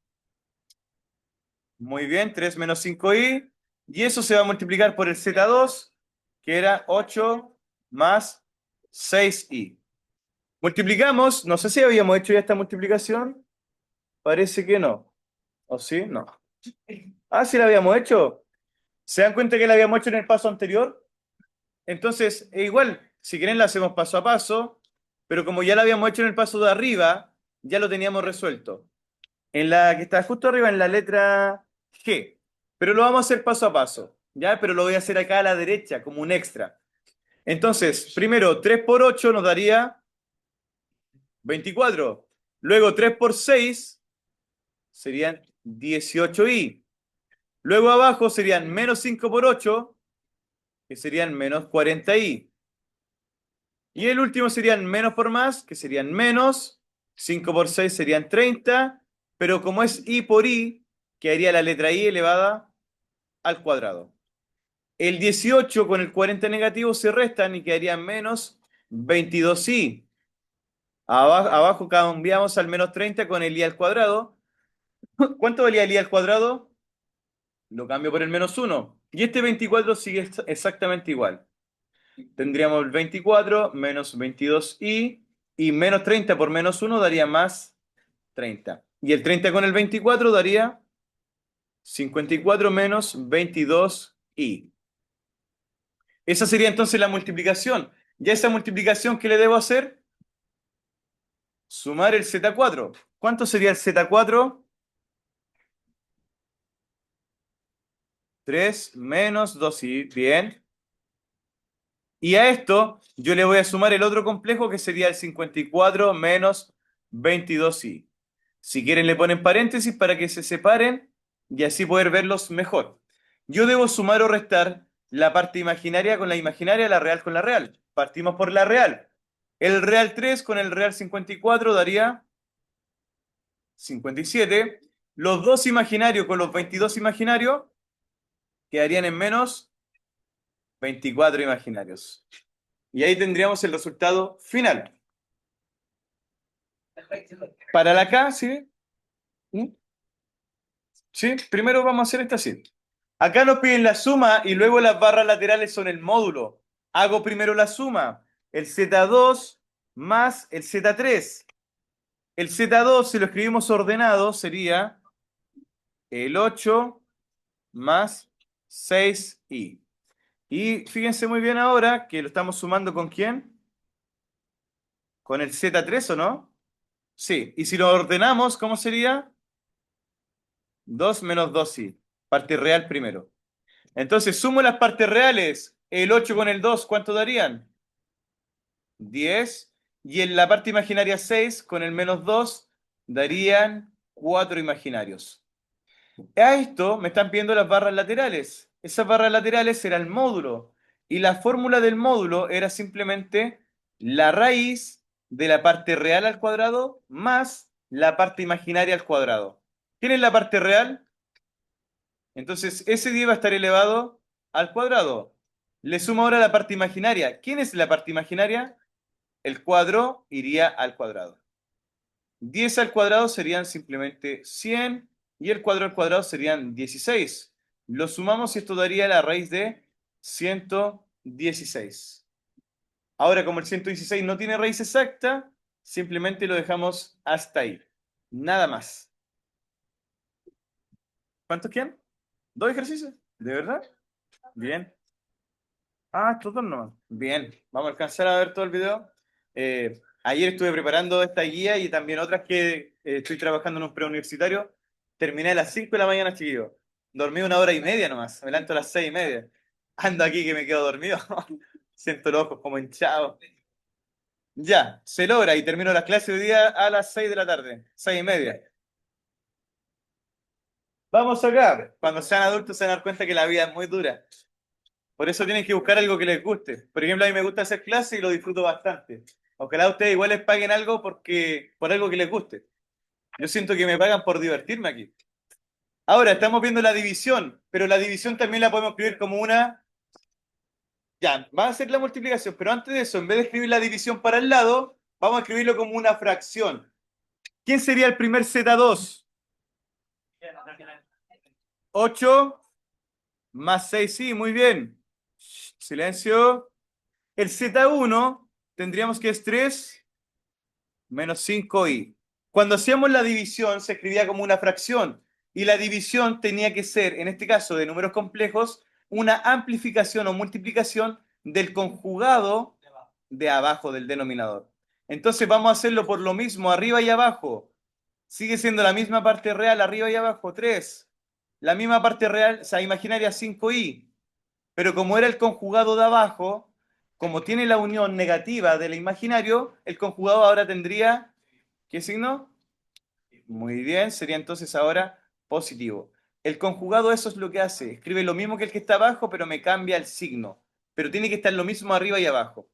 Muy bien, 3 menos 5i. Y eso se va a multiplicar por el Z2, que era 8 más 6i. Multiplicamos, no sé si habíamos hecho ya esta multiplicación. Parece que no. ¿O sí? No. Ah, sí la habíamos hecho. ¿Se dan cuenta que la habíamos hecho en el paso anterior? Entonces, igual, si quieren la hacemos paso a paso, pero como ya la habíamos hecho en el paso de arriba, ya lo teníamos resuelto. En la que está justo arriba, en la letra G. Pero lo vamos a hacer paso a paso, ¿ya? Pero lo voy a hacer acá a la derecha, como un extra. Entonces, primero, 3 por 8 nos daría 24. Luego, 3 por 6 serían 18i. Luego abajo serían menos 5 por 8, que serían menos 40i. Y el último serían menos por más, que serían menos. 5 por 6 serían 30. Pero como es i por i, quedaría la letra i elevada al cuadrado. El 18 con el 40 negativo se restan y quedarían menos 22i. Abajo cambiamos al menos 30 con el i al cuadrado. ¿Cuánto valía el i al cuadrado? Lo cambio por el -1. Y este 24 sigue exactamente igual. Tendríamos el 24 menos 22i y menos 30 por -1 daría más 30. Y el 30 con el 24 daría 54 menos 22i. Esa sería entonces la multiplicación. ¿Ya esa multiplicación qué le debo hacer? Sumar el Z4. ¿Cuánto sería el Z4? 3 menos 2i. Bien. Y a esto yo le voy a sumar el otro complejo que sería el 54 menos 22i. Si quieren le ponen paréntesis para que se separen y así poder verlos mejor. Yo debo sumar o restar la parte imaginaria con la imaginaria, la real con la real. Partimos por la real. El real 3 con el real 54 daría 57. Los dos imaginarios con los 22 imaginarios quedarían en menos 24 imaginarios. Y ahí tendríamos el resultado final. Para la K, ¿sí? ¿Mm? ¿Sí? Primero vamos a hacer esta así. Acá nos piden la suma y luego las barras laterales son el módulo. Hago primero la suma. El Z2 más el Z3. El Z2, si lo escribimos ordenado, sería el 8 más 6i. Y fíjense muy bien ahora que lo estamos sumando ¿con quién? ¿Con el Z3 o no? Sí. Y si lo ordenamos, ¿cómo sería? 2 menos 2i. Parte real primero. Entonces, sumo las partes reales. El 8 con el 2, ¿cuánto darían? 10. Y en la parte imaginaria 6 con el menos 2 darían 4 imaginarios. A esto me están pidiendo las barras laterales. Esas barras laterales era el módulo. Y la fórmula del módulo era simplemente la raíz de la parte real al cuadrado más la parte imaginaria al cuadrado. ¿Quién es la parte real? Entonces, ese 10 va a estar elevado al cuadrado. Le sumo ahora la parte imaginaria. ¿Quién es la parte imaginaria? El cuadro iría al cuadrado. 10 al cuadrado serían simplemente 100 y el cuadro al cuadrado serían 16. Lo sumamos y esto daría la raíz de 116. Ahora, como el 116 no tiene raíz exacta, simplemente lo dejamos hasta ahí. Nada más. ¿Cuántos quedan? ¿Dos ejercicios? ¿De verdad? Bien. Ah, estos dos nomás. Bien, vamos a alcanzar a ver todo el video. Ayer estuve preparando esta guía y también otras que estoy trabajando en un preuniversitario. Terminé a las 5 de la mañana, chiquillo. Dormí 1 hora y media nomás. Me levanto a las 6:30. Ando aquí que me quedo dormido. Siento los ojos como hinchados. Ya, se logra y termino las clases hoy día a las 6 de la tarde. 6:30. Vamos acá. Cuando sean adultos se van a dar cuenta que la vida es muy dura. Por eso tienen que buscar algo que les guste. Por ejemplo, a mí me gusta hacer clase y lo disfruto bastante. Ojalá ustedes igual les paguen algo por algo que les guste. Yo siento que me pagan por divertirme aquí. Ahora, estamos viendo la división, pero la división también la podemos escribir como una... Ya, va a ser la multiplicación, pero antes de eso, en vez de escribir la división para el lado, vamos a escribirlo como una fracción. ¿Quién sería el primer Z2? 8 más 6, sí, muy bien. Silencio. El Z1 tendríamos que es 3 menos 5i. Cuando hacíamos la división se escribía como una fracción y la división tenía que ser, en este caso de números complejos, una amplificación o multiplicación del conjugado de abajo del denominador. Entonces vamos a hacerlo por lo mismo, arriba y abajo. Sigue siendo la misma parte real, arriba y abajo, 3. La misma parte real, o sea, imaginaria 5i. Pero como era el conjugado de abajo, como tiene la unión negativa del imaginario, el conjugado ahora tendría, ¿qué signo? Muy bien, sería entonces ahora positivo. El conjugado eso es lo que hace, escribe lo mismo que el que está abajo, pero me cambia el signo. Pero tiene que estar lo mismo arriba y abajo.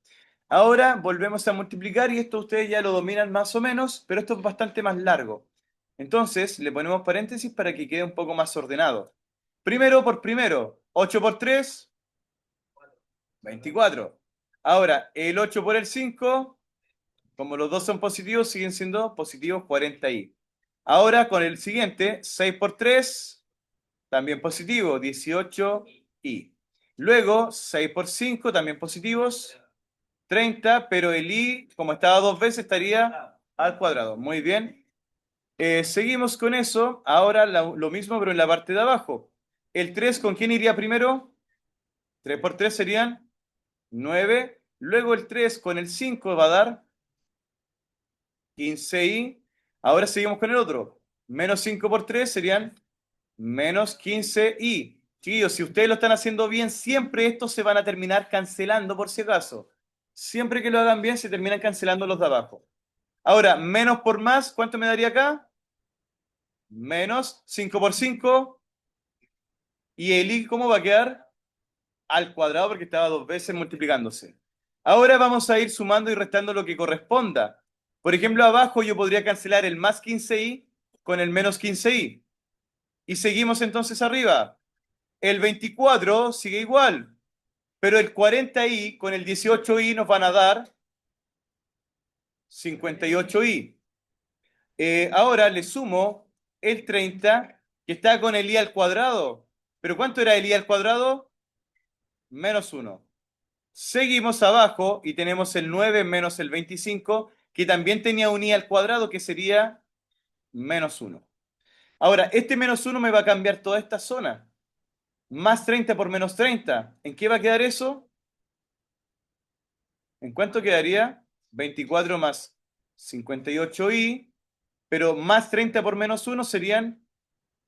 Ahora volvemos a multiplicar y esto ustedes ya lo dominan más o menos, pero esto es bastante más largo. Entonces le ponemos paréntesis para que quede un poco más ordenado. Primero por primero, 8 por 3, 24. Ahora, el 8 por el 5, como los dos son positivos, siguen siendo positivos 40i. Ahora, con el siguiente, 6 por 3, también positivo, 18i. Luego, 6 por 5, también positivos, 30, pero el i, como estaba dos veces, estaría al cuadrado. Muy bien. Seguimos con eso. Ahora lo mismo, pero en la parte de abajo. El 3, ¿con quién iría primero? 3 por 3 serían 9. Luego el 3 con el 5 va a dar 15i. Ahora seguimos con el otro. Menos 5 por 3 serían menos 15i. Chiquillos, si ustedes lo están haciendo bien, siempre estos se van a terminar cancelando por si acaso. Siempre que lo hagan bien, se terminan cancelando los de abajo. Ahora, menos por más, ¿cuánto me daría acá? Menos 5 por 5. ¿Y el i cómo va a quedar? Al cuadrado porque estaba dos veces multiplicándose. Ahora vamos a ir sumando y restando lo que corresponda. Por ejemplo, abajo yo podría cancelar el más 15i con el menos 15i. Y seguimos entonces arriba. El 24 sigue igual, pero el 40i con el 18i nos van a dar 58i. Ahora le sumo el 30 que está con el i al cuadrado. ¿Pero cuánto era el i al cuadrado? Menos 1. Seguimos abajo y tenemos el 9 menos el 25, que también tenía un i al cuadrado, que sería menos 1. Ahora, este menos 1 me va a cambiar toda esta zona. Más 30 por menos 30. ¿En qué va a quedar eso? ¿En cuánto quedaría? 24 más 58i, pero más 30 por menos 1 serían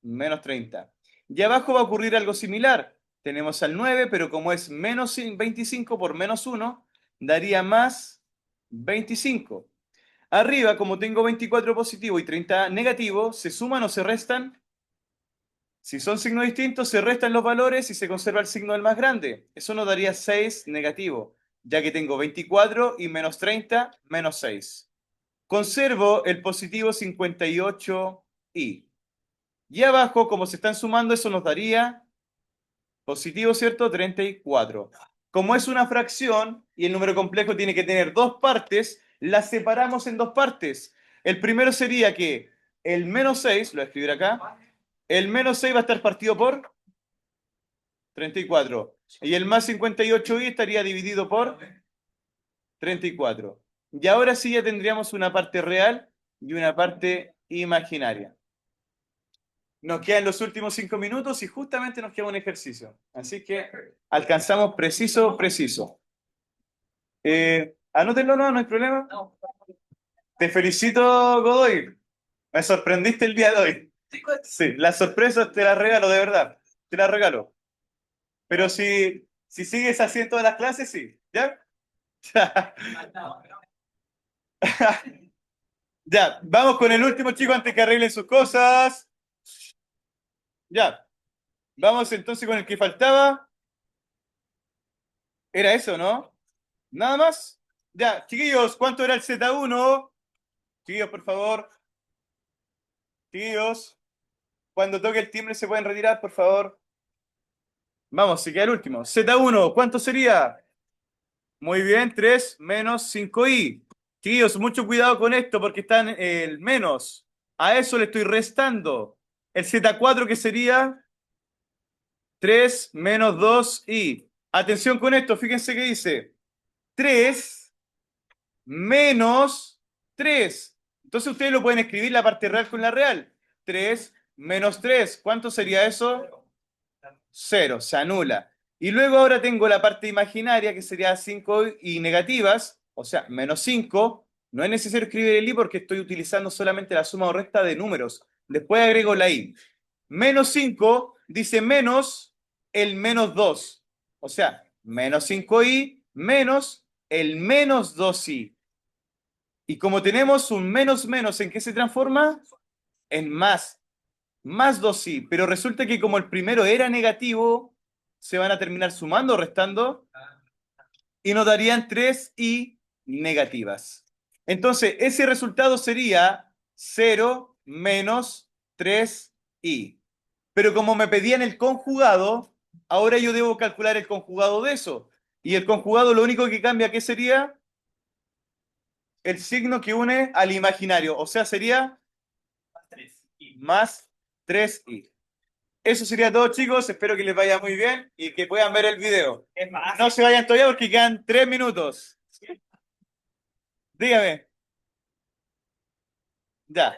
menos 30. Y abajo va a ocurrir algo similar. Tenemos al 9, pero como es menos 25 por menos 1, daría más 25. Arriba, como tengo 24 positivo y 30 negativo, ¿se suman o se restan? Si son signos distintos, se restan los valores y se conserva el signo del más grande. Eso nos daría 6 negativo, ya que tengo 24 y menos 30, menos 6. Conservo el positivo 58i. Y abajo, como se están sumando, eso nos daría positivo, ¿cierto? 34. Como es una fracción y el número complejo tiene que tener dos partes, las separamos en dos partes. El primero sería que el menos 6, lo voy a escribir acá, el menos 6 va a estar partido por 34. Y el más 58i estaría dividido por 34. Y ahora sí ya tendríamos una parte real y una parte imaginaria. Nos quedan los últimos 5 minutos y justamente nos queda un ejercicio. Así que alcanzamos preciso, preciso. Anótenlo, no hay problema. Te felicito, Godoy. Me sorprendiste el día de hoy. Sí, las sorpresas te las regalo, de verdad. Te las regalo. Pero si sigues así en todas las clases, sí. ¿Ya? Ya, vamos con el último, chico, antes que arreglen sus cosas. Ya, vamos entonces con el que faltaba. ¿Era eso, no? ¿Nada más? Ya, chiquillos, ¿cuánto era el Z1? Chiquillos, por favor. Chiquillos, cuando toque el timbre se pueden retirar, por favor. Vamos, se queda el último. Z1, ¿cuánto sería? Muy bien, 3 menos 5i. Chiquillos, mucho cuidado con esto porque están el menos. A eso le estoy restando. El Z4, que sería 3 menos 2i. Atención con esto, fíjense que dice 3 menos 3. Entonces ustedes lo pueden escribir la parte real con la real. 3 menos 3. ¿Cuánto sería eso? 0, se anula. Y luego ahora tengo la parte imaginaria que sería 5 y negativas, o sea, menos 5. No es necesario escribir el i porque estoy utilizando solamente la suma o resta de números. Después agrego la i. Menos 5 dice menos el menos 2. O sea, menos 5i menos el menos 2i. Y como tenemos un menos menos, ¿en qué se transforma? En más. Más 2i. Pero resulta que como el primero era negativo, se van a terminar sumando o restando y nos darían 3i negativas. Entonces, ese resultado sería 0 menos 3i. Pero como me pedían el conjugado, ahora yo debo calcular el conjugado de eso. Y el conjugado lo único que cambia, ¿qué sería? El signo que une al imaginario. O sea, sería más 3i. Eso sería todo, chicos. Espero que les vaya muy bien y que puedan ver el video. No se vayan todavía porque quedan 3 minutos. Dígame. Ya.